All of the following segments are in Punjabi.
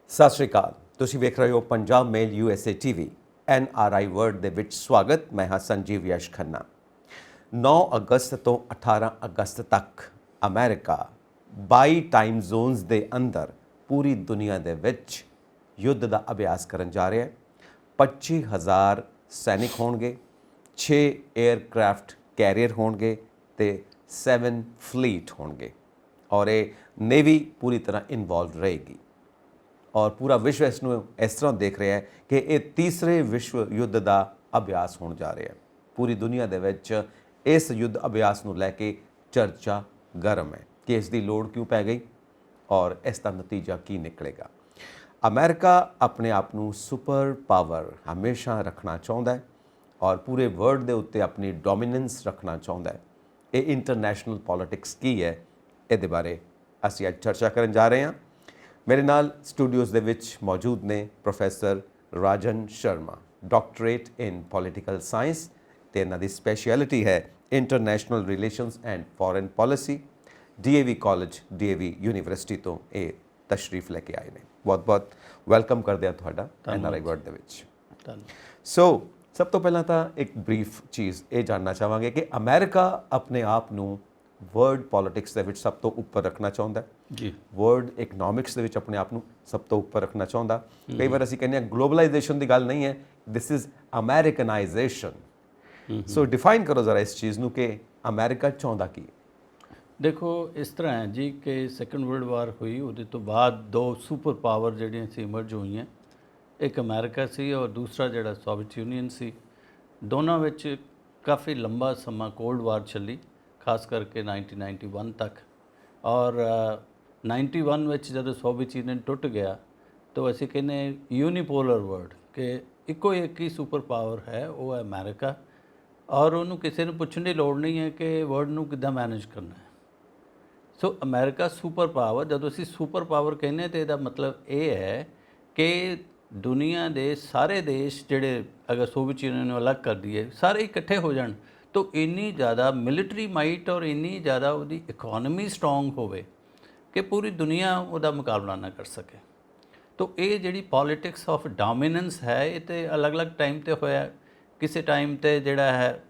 ਸਤਿ ਸ਼੍ਰੀ ਅਕਾਲ। ਤੁਸੀਂ ਵੇਖ ਰਹੇ ਹੋ ਪੰਜਾਬ ਮੇਲ USA TV NRI ਵਰਡ ਦੇ ਵਿੱਚ ਸਵਾਗਤ। ਮੈਂ ਹਾਂ ਸੰਜੀਵ ਯਸ਼ ਖੰਨਾ। 9 ਅਗਸਤ ਤੋਂ 18 ਅਗਸਤ ਤੱਕ ਅਮਰੀਕਾ 22 ਟਾਈਮ ਜ਼ੋਨਸ ਦੇ ਅੰਦਰ ਪੂਰੀ ਦੁਨੀਆ ਦੇ ਵਿੱਚ ਯੁੱਧ ਦਾ ਅਭਿਆਸ ਕਰਨ ਜਾ ਰਿਹਾ ਹੈ। 25,000 ਸੈਨਿਕ ਹੋਣਗੇ, 6 에ਅਰਕ੍ਰਾਫਟ ਕੈਰੀਅਰ ਹੋਣਗੇ ਤੇ 7 ਫਲੀਟ ਹੋਣਗੇ ਔਰ ਇਹ ਨੇਵੀ ਪੂਰੀ ਤਰ੍ਹਾਂ ਇਨਵੋਲਵ ਰਹੇਗੀ। ਔਰ ਪੂਰਾ ਵਿਸ਼ਵ ਇਸ ਨੂੰ ਇਸ ਤਰ੍ਹਾਂ ਦੇਖ ਰਿਹਾ ਹੈ ਕਿ ਇਹ ਤੀਸਰੇ ਵਿਸ਼ਵ ਯੁੱਧ ਦਾ ਅਭਿਆਸ ਹੋਣ ਜਾ ਰਿਹਾ ਹੈ। ਪੂਰੀ ਦੁਨੀਆ ਦੇ ਵਿੱਚ ਇਸ ਯੁੱਧ ਅਭਿਆਸ ਨੂੰ ਲੈ ਕੇ ਚਰਚਾ ਗਰਮ ਹੈ ਕਿ ਇਸ ਦੀ ਲੋੜ ਕਿਉਂ ਪੈ ਗਈ ਔਰ ਇਸ ਦਾ ਨਤੀਜਾ ਕੀ ਨਿਕਲੇਗਾ। ਅਮਰੀਕਾ ਆਪਣੇ ਆਪ ਨੂੰ ਸੁਪਰ ਪਾਵਰ ਹਮੇਸ਼ਾ ਰੱਖਣਾ ਚਾਹੁੰਦਾ ਹੈ ਔਰ ਪੂਰੇ ਵਰਲਡ ਦੇ ਉੱਤੇ ਆਪਣੀ ਡੋਮੀਨੈਂਸ ਰੱਖਣਾ ਚਾਹੁੰਦਾ ਹੈ। ਇਹ ਇੰਟਰਨੈਸ਼ਨਲ ਪੋਲਿਟਿਕਸ ਕੀ ਹੈ, ਇਹਦੇ ਬਾਰੇ ਅਸੀਂ ਅੱਜ ਚਰਚਾ ਕਰਨ ਜਾ ਰਹੇ ਹਾਂ। ਮੇਰੇ ਨਾਲ ਸਟੂਡੀਓਜ਼ ਦੇ ਵਿੱਚ ਮੌਜੂਦ ਨੇ ਪ੍ਰੋਫੈਸਰ ਰਾਜਨ ਸ਼ਰਮਾ, ਡਾਕਟਰੇਟ ਇਨ ਪੋਲੀਟੀਕਲ ਸਾਇੰਸ ਤੇ ਇਹਨਾਂ ਦੀ ਸਪੈਸ਼ਲਿਟੀ ਹੈ international relations and foreign policy. DAV college, DAV university ਤੋਂ ਇਹ ਤਸ਼ਰੀਫ ਲੈ ਕੇ ਆਏ ਨੇ। ਬਹੁਤ ਬਹੁਤ ਵੈਲਕਮ ਕਰਦੇ ਹਾਂ ਤੁਹਾਡਾ NRI ਵਰਡ ਦੇ ਵਿੱਚ। ਸੋ ਸਭ ਤੋਂ ਪਹਿਲਾਂ ਤਾਂ ਇੱਕ ਬਰੀਫ ਚੀਜ਼ ਇਹ ਜਾਣਨਾ ਚਾਹਾਂਗੇ ਕਿ ਅਮਰੀਕਾ ਆਪਣੇ ਆਪ ਨੂੰ ਵਰਲਡ ਪੋਲਿਟਿਕਸ ਦੇ ਵਿੱਚ ਸਭ ਤੋਂ ਉੱਪਰ ਰੱਖਣਾ ਚਾਹੁੰਦਾ ਜੀ। ਵਰਲਡ ਇਕਨੋਮਿਕਸ ਦੇ ਵਿੱਚ ਆਪਣੇ ਆਪ ਨੂੰ ਸਭ ਤੋਂ ਉੱਪਰ ਰੱਖਣਾ ਚਾਹੁੰਦਾ। ਕਈ ਵਾਰ ਅਸੀਂ ਕਹਿੰਦੇ ਹਾਂ ਗਲੋਬਲਾਈਜੇਸ਼ਨ ਦੀ ਗੱਲ ਨਹੀਂ ਹੈ, ਦਿਸ ਇਜ਼ ਅਮਰੀਕਨਾਈਜੇਸ਼ਨ। ਸੋ ਡਿਫਾਈਨ ਕਰੋ ਜ਼ਰਾ ਇਸ ਚੀਜ਼ ਨੂੰ ਕਿ ਅਮਰੀਕਾ ਚਾਹੁੰਦਾ ਕੀ। ਦੇਖੋ ਇਸ ਤਰ੍ਹਾਂ ਹੈ ਜੀ ਕਿ ਸੈਕੰਡ ਵਰਲਡ ਵਾਰ ਹੋਈ, ਉਹਦੇ ਤੋਂ ਬਾਅਦ ਦੋ ਸੁਪਰ ਪਾਵਰ ਜਿਹੜੀਆਂ ਸੀ ਇਮਰਜ ਹੋਈਆਂ। ਇੱਕ ਅਮਰੀਕਾ ਸੀ ਔਰ ਦੂਸਰਾ ਜਿਹੜਾ ਸੋਵੀਅਤ ਯੂਨੀਅਨ ਸੀ। ਦੋਨਾਂ ਵਿੱਚ ਕਾਫੀ ਲੰਬਾ ਸਮਾਂ ਕੋਲਡ ਵਾਰ ਚੱਲੀ, ਖਾਸ ਕਰਕੇ 1991 ਤੱਕ। ਔਰ 91 ਵਿੱਚ ਜਦੋਂ ਸੋਵੀਅਤ ਯੂਨੀਅਨ ਟੁੱਟ ਗਿਆ ਤਾਂ ਅਸੀਂ ਕਹਿੰਦੇ ਯੂਨੀਪੋਲਰ ਵਰਲਡ ਕਿ ਇੱਕੋ ਇੱਕ ਹੀ ਸੁਪਰ ਪਾਵਰ ਹੈ, ਉਹ ਹੈ ਅਮਰੀਕਾ। ਔਰ ਉਹਨੂੰ ਕਿਸੇ ਨੂੰ ਪੁੱਛਣ ਦੀ ਲੋੜ ਨਹੀਂ ਹੈ ਕਿ ਵਰਲਡ ਨੂੰ ਕਿੱਦਾਂ ਮੈਨੇਜ ਕਰਨਾ ਹੈ। ਸੋ ਅਮਰੀਕਾ ਸੁਪਰ ਪਾਵਰ, ਜਦੋਂ ਅਸੀਂ ਸੁਪਰ ਪਾਵਰ ਕਹਿੰਦੇ ਤਾਂ ਇਹਦਾ ਮਤਲਬ ਇਹ ਹੈ ਕਿ ਦੁਨੀਆ ਦੇ ਸਾਰੇ ਦੇਸ਼ ਜਿਹੜੇ ਅਗਰ ਸੋਵੀਅਤ ਯੂਨੀਅਨ ਨੂੰ ਅਲੱਗ ਕਰ ਦਈਏ, ਸਾਰੇ ਇਕੱਠੇ ਹੋ ਜਾਣ ਤਾਂ ਇੰਨੀ ਜ਼ਿਆਦਾ ਮਿਲਟਰੀ ਮਾਈਟ ਔਰ ਇੰਨੀ ਜ਼ਿਆਦਾ ਉਹਦੀ ਇਕਨੋਮੀ ਸਟਰੋਂਗ ਹੋਵੇ ਕਿ ਪੂਰੀ ਦੁਨੀਆ ਉਹਦਾ ਮੁਕਾਬਲਾ ਨਾ ਕਰ ਸਕੇ। ਤਾਂ ਇਹ ਜਿਹੜੀ ਪੋਲਿਟਿਕਸ ਆਫ ਡੋਮੀਨੈਂਸ ਹੈ, ਇਹ ਤਾਂ ਅਲੱਗ-ਅਲੱਗ ਟਾਈਮ 'ਤੇ ਹੋਇਆ। ਕਿਸੇ ਟਾਈਮ 'ਤੇ ਜਿਹੜਾ ਹੈ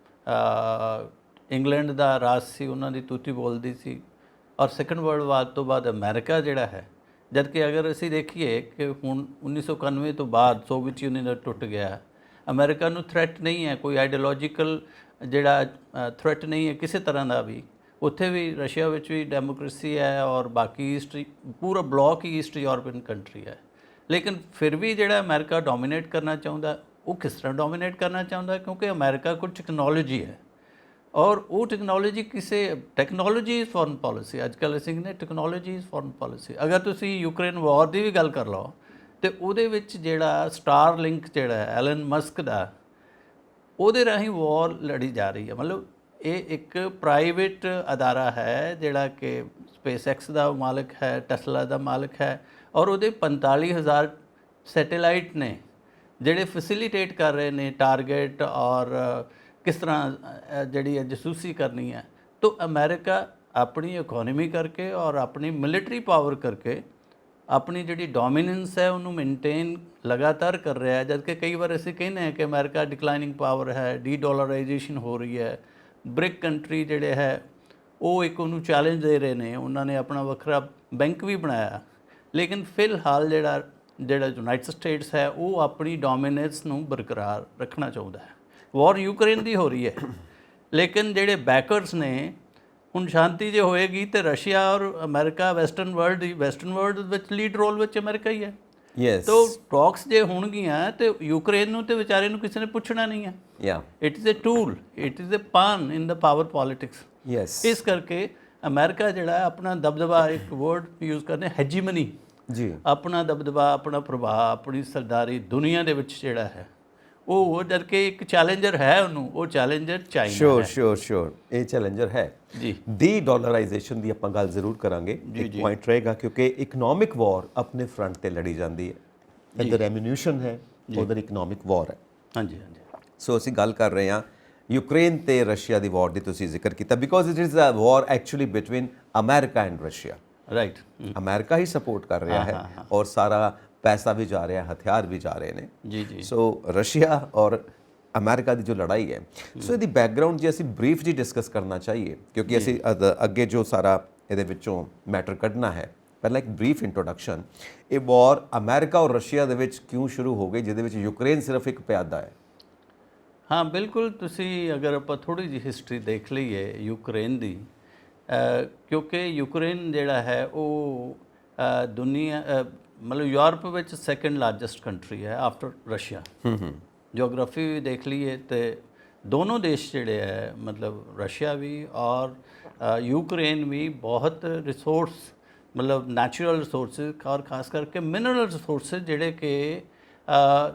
ਇੰਗਲੈਂਡ ਦਾ ਰਾਜ ਸੀ, ਉਹਨਾਂ ਦੀ ਤੂਤੀ ਬੋਲਦੀ ਸੀ। ਔਰ ਸੈਕੰਡ ਵਰਲਡ ਵਾਰ ਤੋਂ ਬਾਅਦ ਅਮਰੀਕਾ ਜਿਹੜਾ ਹੈ, ਜਦ ਕਿ ਅਗਰ ਅਸੀਂ ਦੇਖੀਏ ਕਿ ਹੁਣ 1991 ਤੋਂ ਬਾਅਦ ਸੋਵੀਅਤ ਯੂਨੀਅਨ ਟੁੱਟ ਗਿਆ, ਅਮਰੀਕਾ ਨੂੰ ਥ੍ਰੈਟ ਨਹੀਂ ਹੈ, ਕੋਈ ਆਈਡੀਓਲੋਜੀਕਲ ਜਿਹੜਾ ਥ੍ਰੈਟ ਨਹੀਂ ਹੈ ਕਿਸੇ ਤਰ੍ਹਾਂ ਦਾ ਵੀ। ਉੱਥੇ ਵੀ ਰਸ਼ੀਆ ਵਿੱਚ ਵੀ ਡੈਮੋਕ੍ਰੇਸੀ ਹੈ ਔਰ ਬਾਕੀ ਈਸਟ ਪੂਰਾ ਬਲੌਕ ਹੀ ਈਸਟ ਯੂਰਪੀਅਨ ਕੰਟਰੀ ਹੈ। ਲੇਕਿਨ ਫਿਰ ਵੀ ਜਿਹੜਾ ਅਮਰੀਕਾ ਡੋਮੀਨੇਟ ਕਰਨਾ ਚਾਹੁੰਦਾ, ਉਹ ਕਿਸ ਤਰ੍ਹਾਂ ਡੋਮੀਨੇਟ ਕਰਨਾ ਚਾਹੁੰਦਾ? ਕਿਉਂਕਿ ਅਮਰੀਕਾ ਕੋਲ ਟੈਕਨੋਲੋਜੀ ਹੈ ਔਰ ਉਹ technology technology is foreign policy. ਅੱਜ ਕੱਲ੍ਹ ਅਸੀਂ ਕਹਿੰਦੇ ਟੈਕਨੋਲੋਜੀ ਇਜ਼ ਫੋਰਨ ਪੋਲਿਸੀ। ਅਗਰ ਤੁਸੀਂ ਯੂਕਰੇਨ ਵਾਰ ਦੀ ਵੀ ਗੱਲ ਕਰ ਲਓ ਤਾਂ ਉਹਦੇ ਵਿੱਚ ਜਿਹੜਾ ਸਟਾਰ ਲਿੰਕ ਜਿਹੜਾ ਹੈ ਐਲਨ ਮਸਕ ਦਾ, ਉਹਦੇ ਰਾਹੀਂ ਵਾਰ ਲੜੀ ਜਾ ਰਹੀ ਹੈ। ਮਤਲਬ ਇਹ ਇੱਕ ਪ੍ਰਾਈਵੇਟ ਅਦਾਰਾ ਹੈ ਜਿਹੜਾ ਕਿ SpaceX ਦਾ ਮਾਲਕ ਹੈ, ਟੈਸਲਾ ਦਾ ਮਾਲਕ ਹੈ ਔਰ ਉਹਦੇ 45,000 ਸੈਟੇਲਾਈਟ ਨੇ ਜਿਹੜੇ ਫੈਸਿਲੀਟੇਟ ਕਰ ਰਹੇ ਨੇ ਟਾਰਗੇਟ ਔਰ ਕਿਸ ਤਰ੍ਹਾਂ ਜਿਹੜੀ ਜਸੂਸੀ ਕਰਨੀ ਹੈ। ਤਾਂ ਅਮਰੀਕਾ ਆਪਣੀ ਇਕੋਨਮੀ ਕਰਕੇ ਔਰ ਆਪਣੀ ਮਿਲਟਰੀ ਪਾਵਰ ਕਰਕੇ ਆਪਣੀ ਜਿਹੜੀ ਡੋਮੀਨੈਂਸ ਹੈ ਉਹਨੂੰ ਮੇਨਟੇਨ ਲਗਾਤਾਰ ਕਰ ਰਿਹਾ ਹੈ। ਜਦ ਕਿ ਕਈ ਵਾਰ ਅਸੀਂ ਕਹਿੰਦੇ ਹਾਂ ਕਿ ਅਮਰੀਕਾ ਡਿਕਲਾਈਨਿੰਗ ਪਾਵਰ ਹੈ, ਡੀ-ਡਾਲਰਾਈਜੇਸ਼ਨ ਹੋ ਰਹੀ ਹੈ। ਬ੍ਰਿਕ ਕੰਟਰੀ ਜਿਹੜੇ ਹੈ ਉਹ ਇੱਕ ਉਹਨੂੰ ਚੈਲੰਜ ਦੇ ਰਹੇ ਨੇ, ਉਹਨਾਂ ਨੇ ਆਪਣਾ ਵੱਖਰਾ ਬੈਂਕ ਵੀ ਬਣਾਇਆ। ਲੇਕਿਨ ਫਿਲਹਾਲ ਜਿਹੜਾ ਯੂਨਾਈਟਡ ਸਟੇਟਸ ਹੈ ਉਹ ਆਪਣੀ ਡੋਮੀਨੈਂਸ ਨੂੰ ਬਰਕਰਾਰ ਰੱਖਣਾ ਚਾਹੁੰਦਾ ਹੈ। ਵਾਰ ਯੂਕਰੇਨ ਦੀ ਹੋ ਰਹੀ ਹੈ, ਲੇਕਿਨ ਜਿਹੜੇ ਬੈਕਰਸ ਨੇ, ਹੁਣ ਸ਼ਾਂਤੀ ਜੇ ਹੋਏਗੀ ਤੇ ਰਸ਼ੀਆ ਔਰ ਅਮਰੀਕਾ ਵੈਸਟਰਨ ਵਰਲਡ ਵਿੱਚ ਲੀਡ ਰੋਲ ਵਿੱਚ ਅਮਰੀਕਾ ਹੀ ਹੈ। ਯੈਸ। ਤਾਂ ਟਾਕਸ ਜੇ ਹੋਣਗੀਆਂ ਤੇ ਯੂਕਰੇਨ ਨੂੰ ਤੇ ਵਿਚਾਰੇ ਨੂੰ ਕਿਸੇ ਨੇ ਪੁੱਛਣਾ ਨਹੀਂ ਹੈ। It is a tool, it is a pawn in the power politics. Yes. ਇਸ ਕਰਕੇ ਅਮਰੀਕਾ ਜਿਹੜਾ ਆਪਣਾ ਦਬਦਬਾ, ਇੱਕ ਵਰਡ ਯੂਜ਼ ਕਰਦੇ ਹੈਜੀਮਨੀ ਜੀ, ਆਪਣਾ ਦਬਦਬਾ, ਆਪਣਾ ਪ੍ਰਭਾਵ, ਆਪਣੀ ਸਰਦਾਰੀ ਦੁਨੀਆ ਦੇ ਵਿੱਚ ਜਿਹੜਾ ਹੈ ਉਹ, ਜਦ ਕਿ ਇੱਕ ਚੈਲੰਜਰ ਹੈ ਉਹਨੂੰ, ਉਹ ਚੈਲੰਜਰ ਚਾਈਨਾ ਹੈ। ਸ਼ੋਰ ਇਹ ਚੈਲੰਜਰ ਹੈ ਜੀ। ਡੀ-ਡਾਲਰਾਈਜੇਸ਼ਨ ਦੀ ਆਪਾਂ ਗੱਲ ਜ਼ਰੂਰ ਕਰਾਂਗੇ, ਇੱਕ ਪੁਆਇੰਟ ਰਹੇਗਾ ਕਿਉਂਕਿ ਇਕਨੋਮਿਕ ਵਾਰ ਆਪਣੇ ਫਰੰਟ ਤੇ ਲੜੀ ਜਾਂਦੀ ਹੈ। ਇੱਧਰ ਐਮੂਨੀਸ਼ਨ ਹੈ, ਉਧਰ ਇਕਨੋਮਿਕ ਵਾਰ ਹੈ। ਹਾਂਜੀ। ਸੋ ਅਸੀਂ ਗੱਲ ਕਰ ਰਹੇ ਹਾਂ ਯੂਕਰੇਨ ਤੇ ਰਸ਼ੀਆ ਦੀ ਵਾਰ ਦੀ। ਤੁਸੀਂ ਜ਼ਿਕਰ ਕੀਤਾ because it is a war actually between ਅਮਰੀਕਾ ਐਂਡ ਰਸ਼ੀਆ। ਰਾਈਟ। ਅਮਰੀਕਾ ਹੀ ਸਪੋਰਟ ਕਰ ਰਿਹਾ ਹੈ ਔਰ ਸਾਰਾ ਪੈਸਾ ਵੀ ਜਾ ਰਿਹਾ, ਹਥਿਆਰ ਵੀ ਜਾ ਰਹੇ ਨੇ। ਜੀ ਜੀ ਸੋ ਰਸ਼ੀਆ ਔਰ ਅਮਰੀਕਾ ਦੀ ਜੋ ਲੜਾਈ ਹੈ, ਸੋ ਇਹਦੀ ਬੈਕਗਰਾਉਂਡ ਜੇ ਅਸੀਂ ਬਰੀਫ ਜੀ ਡਿਸਕਸ ਕਰਨਾ ਚਾਹੀਏ, ਕਿਉਂਕਿ ਅਸੀਂ ਅੱਗੇ ਜੋ ਸਾਰਾ ਇਹਦੇ ਵਿੱਚੋਂ ਮੈਟਰ ਕੱਢਣਾ ਹੈ, ਪਹਿਲਾਂ ਇੱਕ ਬਰੀਫ ਇੰਟਰੋਡਕਸ਼ਨ। ਇਹ ਵਾਰ ਅਮਰੀਕਾ ਔਰ ਰਸ਼ੀਆ ਦੇ ਵਿੱਚ ਕਿਉਂ ਸ਼ੁਰੂ ਹੋ ਗਈ, ਜਿਹਦੇ ਵਿੱਚ ਯੂਕਰੇਨ ਸਿਰਫ ਇੱਕ ਪਿਆਦਾ ਹੈ? ਹਾਂ ਬਿਲਕੁਲ, ਤੁਸੀਂ ਅਗਰ ਆਪਾਂ ਥੋੜ੍ਹੀ ਜਿਹੀ ਹਿਸਟਰੀ ਦੇਖ ਲਈਏ ਯੂਕਰੇਨ ਦੀ, ਕਿਉਂਕਿ ਯੂਕਰੇਨ ਜਿਹੜਾ ਹੈ ਉਹ ਦੁਨੀਆ ਮਤਲਬ ਯੂਰਪ ਵਿੱਚ ਸੈਕੰਡ ਲਾਰਜੈਸਟ ਕੰਟਰੀ ਹੈ ਆਫਟਰ ਰਸ਼ੀਆ। ਜੀਓਗ੍ਰਾਫੀ ਵੀ ਦੇਖ ਲਈਏ ਤੇ ਦੋਨੋਂ ਦੇਸ਼ ਜਿਹੜੇ ਹੈ, ਮਤਲਬ ਰਸ਼ੀਆ ਵੀ ਔਰ ਯੂਕਰੇਨ ਵੀ ਬਹੁਤ ਰਿਸੋਰਸ, ਮਤਲਬ ਨੈਚੁਰਲ ਰਿਸੋਰਸਿਸ ਔਰ ਖਾਸ ਕਰਕੇ ਮਿਨਰਲ ਰਿਸੋਰਸਿਸ ਜਿਹੜੇ ਕਿ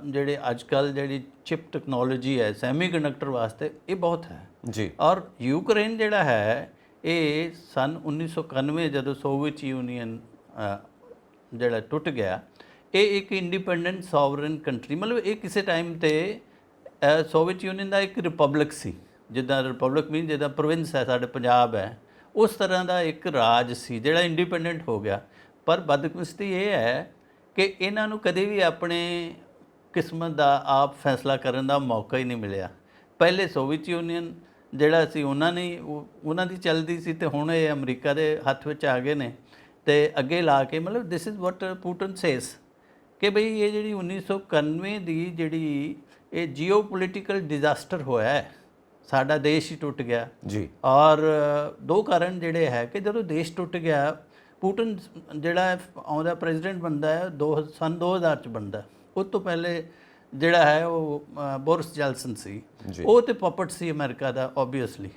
ਜਿਹੜੇ ਅੱਜ ਕੱਲ੍ਹ ਜਿਹੜੀ ਚਿਪ ਟੈਕਨੋਲੋਜੀ ਹੈ ਸੈਮੀਕੰਡਕਟਰ ਵਾਸਤੇ, ਇਹ ਬਹੁਤ ਹੈ ਜੀ। ਔਰ ਯੂਕਰੇਨ ਜਿਹੜਾ ਹੈ ਇਹ ਸਨ 1991 ਜਦੋਂ ਸੋਵੀਅਤ ਯੂਨੀਅਨ ਜਿਹੜਾ ਟੁੱਟ ਗਿਆ, ਇਹ ਇੱਕ ਇੰਡੀਪੈਂਡੈਂਟ ਸੋਵਰਨ ਕੰਟਰੀ, ਮਤਲਬ ਇਹ ਕਿਸੇ ਟਾਈਮ ਤੇ ਸੋਵੀਅਤ ਯੂਨੀਅਨ ਦਾ ਇੱਕ ਰਿਪਬਲਿਕ ਸੀ, ਜਿੱਦਾਂ ਰਿਪਬਲਿਕ ਮੀਨ ਜਿੱਦਾਂ ਪ੍ਰੋਵਿੰਸ ਹੈ ਸਾਡੇ ਪੰਜਾਬ ਹੈ, ਉਸ ਤਰ੍ਹਾਂ ਦਾ ਇੱਕ ਰਾਜ ਸੀ ਜਿਹੜਾ ਇੰਡੀਪੈਂਡੈਂਟ ਹੋ ਗਿਆ। ਪਰ ਬਦਕਿਸਮਤੀ ਇਹ ਹੈ ਕਿ ਇਹਨਾਂ ਨੂੰ ਕਦੇ ਵੀ ਆਪਣੇ ਕਿਸਮਤ ਦਾ ਆਪ ਫੈਸਲਾ ਕਰਨ ਦਾ ਮੌਕਾ ਹੀ ਨਹੀਂ ਮਿਲਿਆ। ਪਹਿਲੇ ਸੋਵੀਅਤ ਯੂਨੀਅਨ ਜਿਹੜਾ ਸੀ ਉਹਨਾਂ ਦੀ ਚੱਲਦੀ ਸੀ, ਤੇ ਹੁਣ ਇਹ ਅਮਰੀਕਾ ਦੇ ਹੱਥ ਵਿੱਚ ਆ ਗਏ ਨੇ। ਤੇ ਅੱਗੇ ਲਾ ਕੇ ਮਤਲਬ ਦਿਸ ਇਜ਼ ਵਾਟ ਪੁਟਿਨ ਸੇਜ਼ ਕਿ ਬਈ ਇਹ ਜਿਹੜੀ 1991 ਦੀ ਜਿਹੜੀ ਇਹ ਜੀਓ ਪੋਲੀਟੀਕਲ ਡਿਜ਼ਾਸਟਰ ਹੋਇਆ ਹੈ, ਸਾਡਾ ਦੇਸ਼ ਹੀ ਟੁੱਟ ਗਿਆ ਜੀ। ਔਰ ਦੋ ਕਾਰਨ ਜਿਹੜੇ ਹੈ ਕਿ ਜਦੋਂ ਦੇਸ਼ ਟੁੱਟ ਗਿਆ, ਪੁਟਿਨ ਜਿਹੜਾ ਆਉਂਦਾ ਪ੍ਰੈਜ਼ੀਡੈਂਟ ਬਣਦਾ ਹੈ ਸੰਨ 2000 ਚ ਬਣਦਾ। ਉਸ ਤੋਂ ਪਹਿਲੇ ਜਿਹੜਾ ਹੈ ਉਹ ਬੋਰਿਸ ਜੈਲਸਨ ਸੀ, ਉਹ ਤੇ ਪਪਟ ਸੀ ਅਮਰੀਕਾ ਦਾ ਓਬਵੀਅਸਲੀ।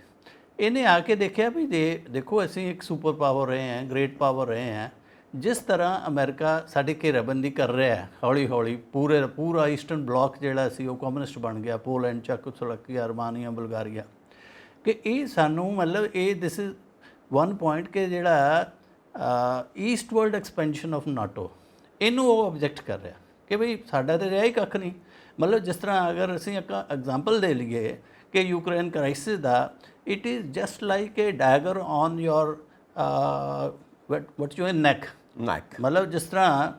ਇਹਨੇ ਆ ਕੇ ਦੇਖਿਆ ਵੀ ਦੇਖੋ ਅਸੀਂ ਇੱਕ ਸੁਪਰ ਪਾਵਰ ਰਹੇ ਹਾਂ, ਗ੍ਰੇਟ ਪਾਵਰ ਰਹੇ ਹਾਂ, ਜਿਸ ਤਰ੍ਹਾਂ ਅਮਰੀਕਾ ਸਾਡੀ ਘੇਰਾਬੰਦੀ ਕਰ ਰਿਹਾ ਹੈ ਹੌਲੀ ਹੌਲੀ, ਪੂਰਾ ਈਸਟਰਨ ਬਲਾਕ ਜਿਹੜਾ ਸੀ ਉਹ ਕਮਿਊਨਿਸਟ ਬਣ ਗਿਆ, ਪੋਲੈਂਡ, ਚੈਕੋਸਲੋਵਾਕੀਆ, ਅਰਮਾਨੀਆ, ਬੁਲਗਾਰੀਆ, ਕਿ ਇਹ ਸਾਨੂੰ ਮਤਲਬ ਇਹ ਦਿਸ ਇਜ਼ ਵਨ ਪੁਆਇੰਟ ਕਿ ਜਿਹੜਾ ਈਸਟਵਰਡ ਐਕਸਪੈਂਸ਼ਨ ਆਫ ਨਾਟੋ, ਇਹਨੂੰ ਉਹ ਆਬਜੈਕਟ ਕਰ ਰਿਹਾ ਕਿ ਬਈ ਸਾਡਾ ਤਾਂ ਰਿਹਾ ਹੀ ਕੱਖ ਨਹੀਂ। ਮਤਲਬ ਜਿਸ ਤਰ੍ਹਾਂ ਅਗਰ ਅਸੀਂ ਇੱਕ ਐਗਜ਼ਾਮਪਲ ਦੇ ਲਈਏ ਕਿ Ukraine crisis the, it is just like A dagger on your what your neck. ਮਤਲਬ ਜਿਸ ਤਰ੍ਹਾਂ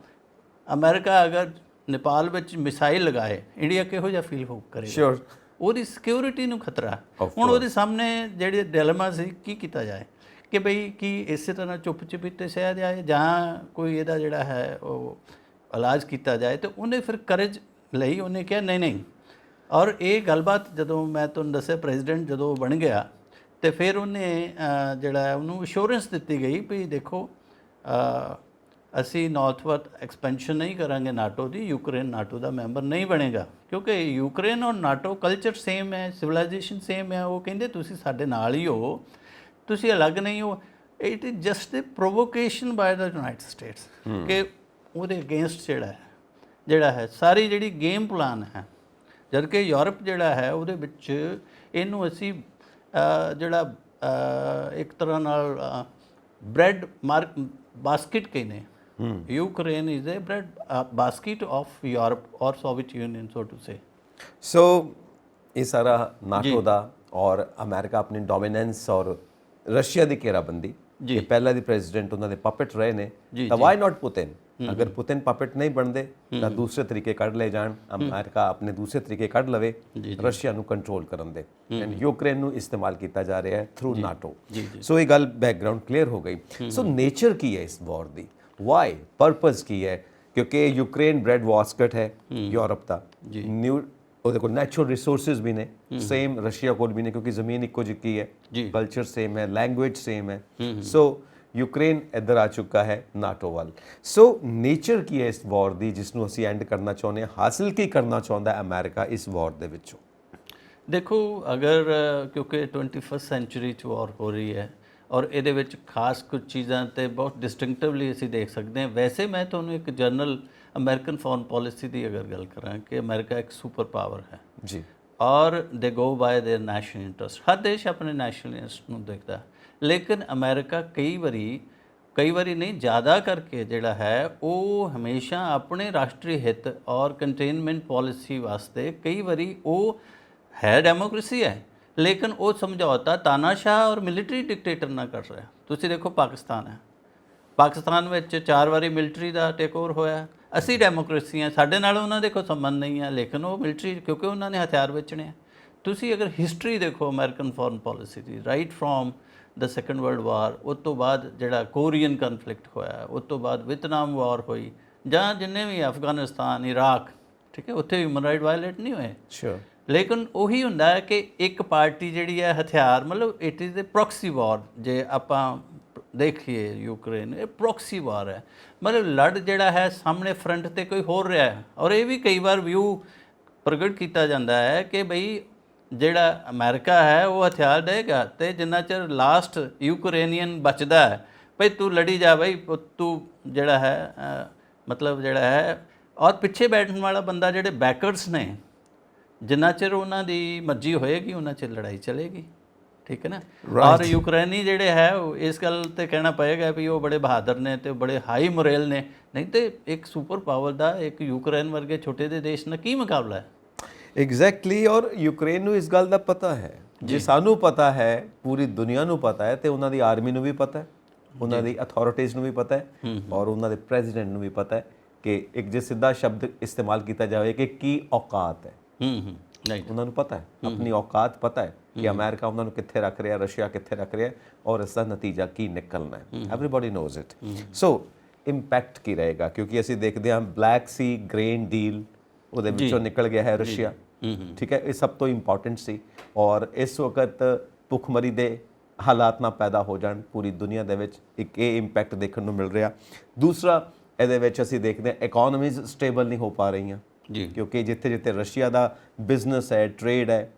ਅਮਰੀਕਾ ਅਗਰ ਨੇਪਾਲ ਵਿੱਚ ਮਿਸਾਈਲ ਲਗਾਏ, ਇੰਡੀਆ ਕਿਹੋ ਜਿਹਾ ਫੀਲ ਕਰੇਗਾ? ਸ਼ੋਰ, ਉਹਦੀ ਸਿਕਿਉਰਿਟੀ ਨੂੰ ਖਤਰਾ। ਹੁਣ ਉਹਦੇ ਸਾਹਮਣੇ ਜਿਹੜੇ ਡਿਲੇਮਾ ਸੀ, ਕੀ ਕੀਤਾ ਜਾਏ ਕਿ ਬਈ ਕੀ ਇਸੇ ਤਰ੍ਹਾਂ ਚੁੱਪ ਚਪੀਤੇ ਸਹਿ ਜਾਏ ਜਾਂ ਕੋਈ ਇਹਦਾ ਜਿਹੜਾ ਹੈ ਉਹ ਇਲਾਜ ਕੀਤਾ ਜਾਏ। ਤੇ ਉਹਨੇ ਫਿਰ ਕਰੇਜ ਲਈ, ਉਹਨੇ ਕਿਹਾ ਨਹੀਂ। ਔਰ ਇਹ ਗੱਲਬਾਤ ਜਦੋਂ ਮੈਂ ਤੁਹਾਨੂੰ ਦੱਸਿਆ ਪ੍ਰੈਜ਼ੀਡੈਂਟ ਜਦੋਂ ਬਣ ਗਿਆ, ਤੇ ਫਿਰ ਉਹਨੇ ਜਿਹੜਾ ਉਹਨੂੰ ਅਸ਼ੋਰੈਂਸ ਦਿੱਤੀ ਗਈ ਵੀ ਦੇਖੋ ਅਸੀਂ ਨਾਰਥਵਰਡ ਐਕਸਪੈਂਸ਼ਨ ਨਹੀਂ ਕਰਾਂਗੇ ਨਾਟੋ ਦੀ, ਯੂਕਰੇਨ ਨਾਟੋ ਦਾ ਮੈਂਬਰ ਨਹੀਂ ਬਣੇਗਾ, ਕਿਉਂਕਿ ਯੂਕਰੇਨ ਔਰ ਨਾਟੋ ਕਲਚਰ ਸੇਮ ਹੈ, ਸਿਵਲਾਈਜੇਸ਼ਨ ਸੇਮ ਹੈ। ਉਹ ਕਹਿੰਦੇ ਤੁਸੀਂ ਸਾਡੇ ਨਾਲ ਹੀ ਹੋ, ਤੁਸੀਂ ਅਲੱਗ ਨਹੀਂ ਹੋ। It is just a provocation by the United States ਕਿ ਉਹਦੇ ਅਗੇਂਸਟ ਜਿਹੜਾ ਹੈ ਸਾਰੀ ਜਿਹੜੀ ਗੇਮ ਪਲਾਨ ਹੈ। ਜਦ ਕਿ ਯੂਰਪ ਜਿਹੜਾ ਹੈ ਉਹਦੇ ਵਿੱਚ ਇਹਨੂੰ ਅਸੀਂ ਜਿਹੜਾ ਇੱਕ ਤਰ੍ਹਾਂ ਨਾਲ ਬ੍ਰੈਡ ਬਾਸਕਿਟ ਕਹਿੰਦੇ। Ukraine is a bread basket of Europe ਔਰ Soviet Union so to say. So ਇਹ ਸਾਰਾ ਨਾਟੋ ਦਾ ਔਰ ਅਮਰੀਕਾ ਆਪਣੀ ਡੋਮੀਨੈਂਸ ਔਰ ਰਸ਼ੀਆ ਦੀ ਘੇਰਾਬੰਦੀ, ਇਹ ਪਹਿਲਾਂ ਦੀ ਪ੍ਰੈਜ਼ੀਡੈਂਟ ਉਹਨਾਂ ਦੇ ਪਪਟ ਰਹੇ ਨੇ, ਤਾਂ ਵਾਈ ਨਾਟ ਪੁਤਿਨ? ਅਗਰ ਪੁਤਿਨ ਪਪਟ ਨਹੀਂ ਬਣਦੇ ਤਾਂ ਦੂਸਰੇ ਤਰੀਕੇ ਕੱਢ ਲਏ ਜਾਣ, ਅਮਰੀਕਾ ਆਪਣੇ ਦੂਸਰੇ ਤਰੀਕੇ ਕੱਢ ਲਵੇ ਰਸ਼ੀਆ ਨੂੰ ਕੰਟਰੋਲ ਕਰਨ ਦੇ, ਐਂਡ ਯੂਕਰੇਨ ਨੂੰ ਇਸਤੇਮਾਲ ਕੀਤਾ ਜਾ ਰਿਹਾ ਹੈ ਥਰੂ ਨਾਟੋ। ਸੋ ਇਹ ਗੱਲ ਬੈਕਗਰਾਉਂਡ ਕਲੀਅਰ ਹੋ ਗਈ। ਸੋ ਨੇਚਰ ਕੀ ਹੈ ਇਸ ਵਾਰ ਦੀ, ਵਾਈ, ਪਰਪਸ ਕੀ ਹੈ? ਕਿਉਂਕਿ ਯੂਕਰੇਨ ਬ੍ਰੈਡ ਬਾਸਕਟ ਹੈ ਯੂਰਪ ਦਾ, ਨਿਊ ਉਹਦੇ ਕੋਲ ਨੈਚੁਰਲ ਰਿਸੋਰਸਿਸ ਵੀ ਨੇ, ਸੇਮ ਰਸ਼ੀਆ ਕੋਲ ਵੀ ਨੇ, ਕਿਉਂਕਿ ਜ਼ਮੀਨ ਇੱਕੋ ਜਿਹੀ ਹੈ, ਕਲਚਰ ਸੇਮ ਹੈ, ਲੈਂਗੁਏਜ ਸੇਮ ਹੈ। ਸੋ ਯੂਕਰੇਨ ਇੱਧਰ ਆ ਚੁੱਕਾ ਹੈ ਨਾਟੋ ਵੱਲ। ਸੋ ਨੇਚਰ ਕੀ ਹੈ ਇਸ ਵਾਰ ਦੀ, ਜਿਸ ਨੂੰ ਅਸੀਂ ਐਂਡ ਕਰਨਾ ਚਾਹੁੰਦੇ ਹਾਂ? ਹਾਸਿਲ ਕੀ ਕਰਨਾ ਚਾਹੁੰਦਾ ਅਮਰੀਕਾ ਇਸ ਵਾਰ ਦੇ ਵਿੱਚੋਂ? ਦੇਖੋ ਅਗਰ ਕਿਉਂਕਿ 21st ਸੈਂਚੁਰੀ 'ਚ ਵਾਰ ਹੋ ਰਹੀ ਹੈ ਔਰ ਇਹਦੇ ਵਿੱਚ ਖਾਸ ਕੁਝ ਚੀਜ਼ਾਂ ਤੇ ਬਹੁਤ ਡਿਸਟਿੰਕਟਿਵਲੀ ਅਸੀਂ ਦੇਖ ਸਕਦੇ ਹਾਂ। ਵੈਸੇ ਮੈਂ ਤੁਹਾਨੂੰ ਇੱਕ ਜਨਰਲ ਅਮਰੀਕਨ ਫੋਰਨ ਪੋਲਿਸੀ ਦੀ ਅਗਰ ਗੱਲ ਕਰਾਂ ਕਿ ਅਮਰੀਕਾ ਇੱਕ ਸੁਪਰ ਪਾਵਰ ਹੈ ਜੀ, ਔਰ ਦੇ ਗੋ ਬਾਏ ਦੇਅਰ ਨੈਸ਼ਨਲ ਇੰਟਰਸਟ। ਹਰ ਦੇਸ਼ ਆਪਣੇ ਨੈਸ਼ਨਲ ਇੰਟਰਸਟ ਨੂੰ ਦੇਖਦਾ, ਲੇਕਿਨ ਅਮਰੀਕਾ ਕਈ ਵਾਰੀ ਨਹੀਂ ਜ਼ਿਆਦਾ ਕਰਕੇ ਜਿਹੜਾ ਹੈ ਉਹ ਹਮੇਸ਼ਾ ਆਪਣੇ ਰਾਸ਼ਟਰੀ ਹਿੱਤ ਔਰ ਕੰਟੇਨਮੈਂਟ ਪਾਲਿਸੀ ਵਾਸਤੇ ਕਈ ਵਾਰੀ ਉਹ ਹੈ ਡੈਮੋਕ੍ਰੇਸੀ ਹੈ, ਲੇਕਿਨ ਉਹ ਸਮਝੌਤਾ ਤਾਨਾਸ਼ਾਹ ਔਰ ਮਿਲਟਰੀ ਡਿਕਟੇਟਰ ਨਾਲ ਕਰ ਰਿਹਾ। ਤੁਸੀਂ ਦੇਖੋ ਪਾਕਿਸਤਾਨ ਹੈ, ਪਾਕਿਸਤਾਨ ਵਿੱਚ 4 ਵਾਰੀ ਮਿਲਟਰੀ ਦਾ ਟੇਕ ਓਵਰ ਹੋਇਆ, ਅਸੀਂ ਡੈਮੋਕ੍ਰੇਸੀ ਹਾਂ, ਸਾਡੇ ਨਾਲ ਉਹਨਾਂ ਦੇ ਕੋਈ ਸੰਬੰਧ ਨਹੀਂ ਹੈ, ਲੇਕਿਨ ਉਹ ਮਿਲਟਰੀ ਕਿਉਂਕਿ ਉਹਨਾਂ ਨੇ ਹਥਿਆਰ ਵੇਚਣੇ ਆ। ਤੁਸੀਂ ਅਗਰ ਹਿਸਟਰੀ ਦੇਖੋ ਅਮਰੀਕਨ ਫੋਰਨ ਪਾਲਿਸੀ ਦੀ, right from the second world war, ਉਸ ਤੋਂ ਬਾਅਦ ਜਿਹੜਾ ਕੋਰੀਅਨ ਕਨਫਲਿਕਟ ਹੋਇਆ, ਉਸ ਤੋਂ ਬਾਅਦ ਵਿਤਨਾਮ ਵਾਰ ਹੋਈ, ਜਾਂ ਜਿੰਨੇ ਵੀ ਅਫਗਾਨਿਸਤਾਨ, ਇਰਾਕ, ਠੀਕ ਹੈ, ਉੱਥੇ ਹਿਊਮਨ ਰਾਈਟ ਵਾਇਲੇਟ ਨਹੀਂ ਹੋਏ। ਸ਼ੋਰ। ਲੇਕਿਨ ਉਹੀ ਹੁੰਦਾ ਹੈ ਕਿ ਇੱਕ ਪਾਰਟੀ ਜਿਹੜੀ ਹੈ ਹਥਿਆਰ, ਮਤਲਬ ਇਟ ਇਜ਼ ਦ ਪ੍ਰੋਕਸੀ ਵਾਰ। ਜੇ ਆਪਾਂ ਦੇਖੀਏ ਯੂਕਰੇਨ, ਇਹ ਪ੍ਰੋਕਸੀ ਵਾਰ ਹੈ, ਮਤਲਬ ਲੜ ਜਿਹੜਾ ਹੈ ਸਾਹਮਣੇ ਫਰੰਟ ਤੇ ਕੋਈ ਹੋਰ ਰਿਹਾ ਹੈ। ਔਰ ਇਹ ਵੀ ਕਈ ਵਾਰ ਵਿਊ ਪ੍ਰਗਟ ਕੀਤਾ ਜਾਂਦਾ ਹੈ ਕਿ ਬਈ ਜਿਹੜਾ ਅਮਰੀਕਾ ਹੈ ਉਹ ਹਥਿਆਰ ਦੇਗਾ, ਤੇ ਜਿੰਨਾ ਚਿਰ ਲਾਸਟ ਯੂਕਰੇਨੀਅਨ ਬਚਦਾ ਹੈ ਭਈ ਤੂੰ ਲੜੀ ਜਾ ਬਈ, ਤੂੰ ਜਿਹੜਾ ਹੈ ਮਤਲਬ ਜਿਹੜਾ ਹੈ, ਔਰ ਪਿੱਛੇ ਬੈਠਣ ਵਾਲਾ ਬੰਦਾ ਜਿਹੜੇ ਬੈਕਰਸ ਨੇ, ਜਿੰਨਾ ਚਿਰ ਉਹਨਾਂ ਦੀ ਮਰਜ਼ੀ ਹੋਏਗੀ ਉਹਨਾਂ ਚਿਰ ਲੜਾਈ ਚੱਲੇਗੀ, ਠੀਕ ਹੈ ਨਾ। ਔਰ ਯੂਕਰੇਨੀ ਜਿਹੜੇ ਹੈ ਉਹ ਇਸ ਗੱਲ ਤੇ ਕਹਿਣਾ ਪਏਗਾ ਵੀ ਉਹ ਬੜੇ ਬਹਾਦਰ ਨੇ ਤੇ ਬੜੇ ਹਾਈ ਮੋਰੇਲ ਨੇ, ਨਹੀਂ ਤੇ ਇੱਕ ਸੁਪਰ ਪਾਵਰ ਦਾ ਇੱਕ ਯੂਕਰੇਨ ਵਰਗੇ ਛੋਟੇ ਦੇ ਦੇਸ਼ ਨਾਲ ਕੀ ਮੁਕਾਬਲਾ ਹੈ। ਐਗਜ਼ੈਕਟਲੀ। ਔਰ ਯੂਕਰੇਨ ਨੂੰ ਇਸ ਗੱਲ ਦਾ ਪਤਾ ਹੈ, ਜੇ ਸਾਨੂੰ ਪਤਾ ਹੈ, ਪੂਰੀ ਦੁਨੀਆ ਨੂੰ ਪਤਾ ਹੈ, ਤੇ ਉਹਨਾਂ ਦੀ ਆਰਮੀ ਨੂੰ ਵੀ ਪਤਾ ਹੈ, ਉਹਨਾਂ ਦੀ ਅਥਾਰਟੀਜ਼ ਨੂੰ ਵੀ ਪਤਾ ਹੈ, ਔਰ ਉਹਨਾਂ ਦੇ ਪ੍ਰੈਜ਼ੀਡੈਂਟ ਨੂੰ ਵੀ ਪਤਾ ਹੈ ਕਿ ਇੱਕ ਜੇ ਸਿੱਧਾ ਸ਼ਬਦ ਇਸਤੇਮਾਲ ਕੀਤਾ ਜਾਵੇ ਕਿ ਕੀ ਔਕਾਤ ਹੈ। ਰਾਈਟ, ਉਹਨਾਂ ਨੂੰ ਪਤਾ ਹੈ, ਆਪਣੀ ਔਕਾਤ ਪਤਾ ਹੈ ਕਿ ਅਮਰੀਕਾ ਉਹਨਾਂ ਨੂੰ ਕਿੱਥੇ ਰੱਖ ਰਿਹਾ, ਰਸ਼ੀਆ ਕਿੱਥੇ ਰੱਖ ਰਿਹਾ, ਔਰ ਇਸ ਦਾ ਨਤੀਜਾ ਕੀ ਨਿਕਲਣਾ ਹੈ। Everybody knows it. So impact ਕੀ ਰਹੇਗਾ, ਕਿਉਂਕਿ ਅਸੀਂ ਦੇਖਦੇ ਹਾਂ ਬਲੈਕ ਸੀ ਗ੍ਰੇਨ ਡੀਲ ਉਹਦੇ ਵਿੱਚੋਂ ਨਿਕਲ ਗਿਆ ਹੈ ਰਸ਼ੀਆ, ਠੀਕ ਹੈ, ਇਹ ਸਭ ਤੋਂ ਇੰਪੋਰਟੈਂਟ ਸੀ। ਔਰ ਇਸ ਵਕਤ ਭੁੱਖਮਰੀ ਦੇ ਹਾਲਾਤ ਨਾ ਪੈਦਾ ਹੋ ਜਾਣ ਪੂਰੀ ਦੁਨੀਆ ਦੇ ਵਿੱਚ, ਇੱਕ ਇਹ ਇੰਪੈਕਟ ਦੇਖਣ ਨੂੰ ਮਿਲ ਰਿਹਾ। ਦੂਸਰਾ, ਇਹਦੇ ਵਿੱਚ ਅਸੀਂ ਦੇਖਦੇ ਹਾਂ ਇਕੋਨਮੀਜ਼ ਸਟੇਬਲ ਨਹੀਂ ਹੋ ਪਾ ਰਹੀਆਂ ਜੀ, ਕਿਉਂਕਿ ਜਿੱਥੇ ਜਿੱਥੇ ਰਸ਼ੀਆ ਦਾ ਬਿਜ਼ਨਸ ਹੈ, ਟ੍ਰੇਡ ਹੈ,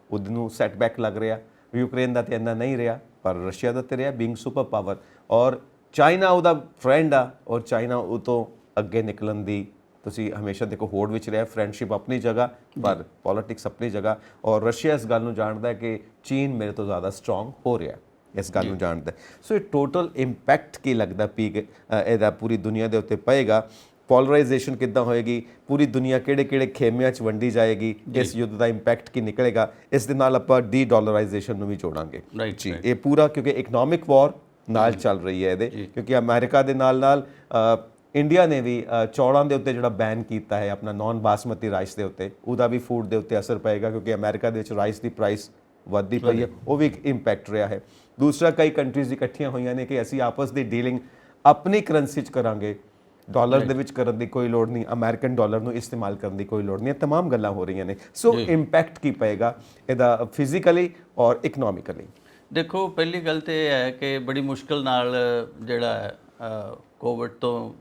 ਉਹਨੂੰ ਸੈਟਬੈਕ ਲੱਗ ਰਿਹਾ। ਯੂਕਰੇਨ ਦਾ ਤਾਂ ਇੰਨਾ ਨਹੀਂ ਰਿਹਾ, ਪਰ ਰਸ਼ੀਆ ਦਾ ਤਾਂ ਰਿਹਾ, ਬੀਇੰਗ ਸੁਪਰ ਪਾਵਰ। ਔਰ ਚਾਈਨਾ ਉਹਦਾ ਫਰੈਂਡ ਆ, ਔਰ ਚਾਈਨਾ ਉਹ ਤੋਂ ਅੱਗੇ ਨਿਕਲਣ ਦੀ ਤੁਸੀਂ ਹਮੇਸ਼ਾ ਦੇਖੋ ਹੋੜ ਵਿੱਚ ਰਿਹਾ। ਫਰੈਂਡਸ਼ਿਪ ਆਪਣੀ ਜਗ੍ਹਾ, ਪਰ ਪੋਲਿਟਿਕਸ ਆਪਣੀ ਜਗ੍ਹਾ। ਔਰ ਰਸ਼ੀਆ ਇਸ ਗੱਲ ਨੂੰ ਜਾਣਦਾ ਹੈ ਕਿ ਚੀਨ ਮੇਰੇ ਤੋਂ ਜ਼ਿਆਦਾ ਸਟਰੋਂਗ ਹੋ ਰਿਹਾ, ਇਸ ਗੱਲ ਨੂੰ ਜਾਣਦਾ। ਸੋ ਇਹ ਟੋਟਲ ਇੰਪੈਕਟ ਕੀ ਲੱਗਦਾ ਇਹਦਾ ਪੂਰੀ ਦੁਨੀਆ ਦੇ ਉੱਤੇ ਪਏਗਾ। ਪੋਲਰਾਈਜੇਸ਼ਨ ਕਿੱਦਾਂ ਹੋਏਗੀ, ਪੂਰੀ ਦੁਨੀਆ ਕਿਹੜੇ ਕਿਹੜੇ ਖੇਮਿਆਂ 'ਚ ਵੰਡੀ ਜਾਏਗੀ, ਇਸ ਯੁੱਧ ਦਾ ਇੰਪੈਕਟ ਕੀ ਨਿਕਲੇਗਾ। ਇਸ ਦੇ ਨਾਲ ਆਪਾਂ ਡੀ-ਡਾਲਰਾਈਜੇਸ਼ਨ ਨੂੰ ਵੀ ਜੋੜਾਂਗੇ ਜੀ। ਇਹ ਪੂਰਾ ਕਿਉਂਕਿ ਇਕਨੋਮਿਕ ਵਾਰ ਨਾਲ ਚੱਲ ਰਹੀ ਹੈ ਇਹਦੇ, ਕਿਉਂਕਿ ਅਮਰੀਕਾ ਦੇ ਨਾਲ ਨਾਲ ਇੰਡੀਆ ਨੇ ਵੀ ਚੌਲਾਂ ਦੇ ਉੱਤੇ ਜਿਹੜਾ ਬੈਨ ਕੀਤਾ ਹੈ ਆਪਣਾ ਨਾਨ ਬਾਸਮਤੀ ਰਾਈਸ ਦੇ ਉੱਤੇ, ਉਹਦਾ ਵੀ ਫੂਡ ਦੇ ਉੱਤੇ ਅਸਰ ਪਏਗਾ, ਕਿਉਂਕਿ ਅਮਰੀਕਾ ਦੇ ਵਿੱਚ ਰਾਈਸ ਦੀ ਪ੍ਰਾਈਸ ਵੱਧਦੀ ਪਈ ਹੈ, ਉਹ ਵੀ ਇੱਕ ਇੰਪੈਕਟ ਰਿਹਾ ਹੈ। ਦੂਸਰਾ, ਕਈ ਕੰਟਰੀਜ਼ ਇਕੱਠੀਆਂ ਹੋਈਆਂ ਨੇ ਕਿ ਅਸੀਂ ਆਪਸ ਦੀ ਡੀਲਿੰਗ ਆਪਣੀ ਕਰੰਸੀ 'ਚ ਕਰਾਂਗੇ, ਡਾਲਰ ਦੇ ਵਿੱਚ ਕਰਨ ਦੀ ਕੋਈ ਲੋੜ ਨਹੀਂ, ਅਮਰੀਕਨ ਡਾਲਰ ਨੂੰ ਇਸਤੇਮਾਲ ਕਰਨ ਦੀ ਕੋਈ ਲੋੜ ਨਹੀਂ। ਇਹ ਤਮਾਮ ਗੱਲਾਂ ਹੋ ਰਹੀਆਂ ਨੇ। ਸੋ ਇੰਪੈਕਟ ਕੀ ਪਏਗਾ ਇਹਦਾ ਫਿਜ਼ੀਕਲੀ ਔਰ ਇਕਨੋਮਿਕਲੀ। ਦੇਖੋ, ਪਹਿਲੀ ਗੱਲ ਤਾਂ ਇਹ ਹੈ ਕਿ ਬੜੀ ਮੁਸ਼ਕਿਲ ਨਾਲ ਜਿਹੜਾ ਕੋਵਿਡ ਤੋਂ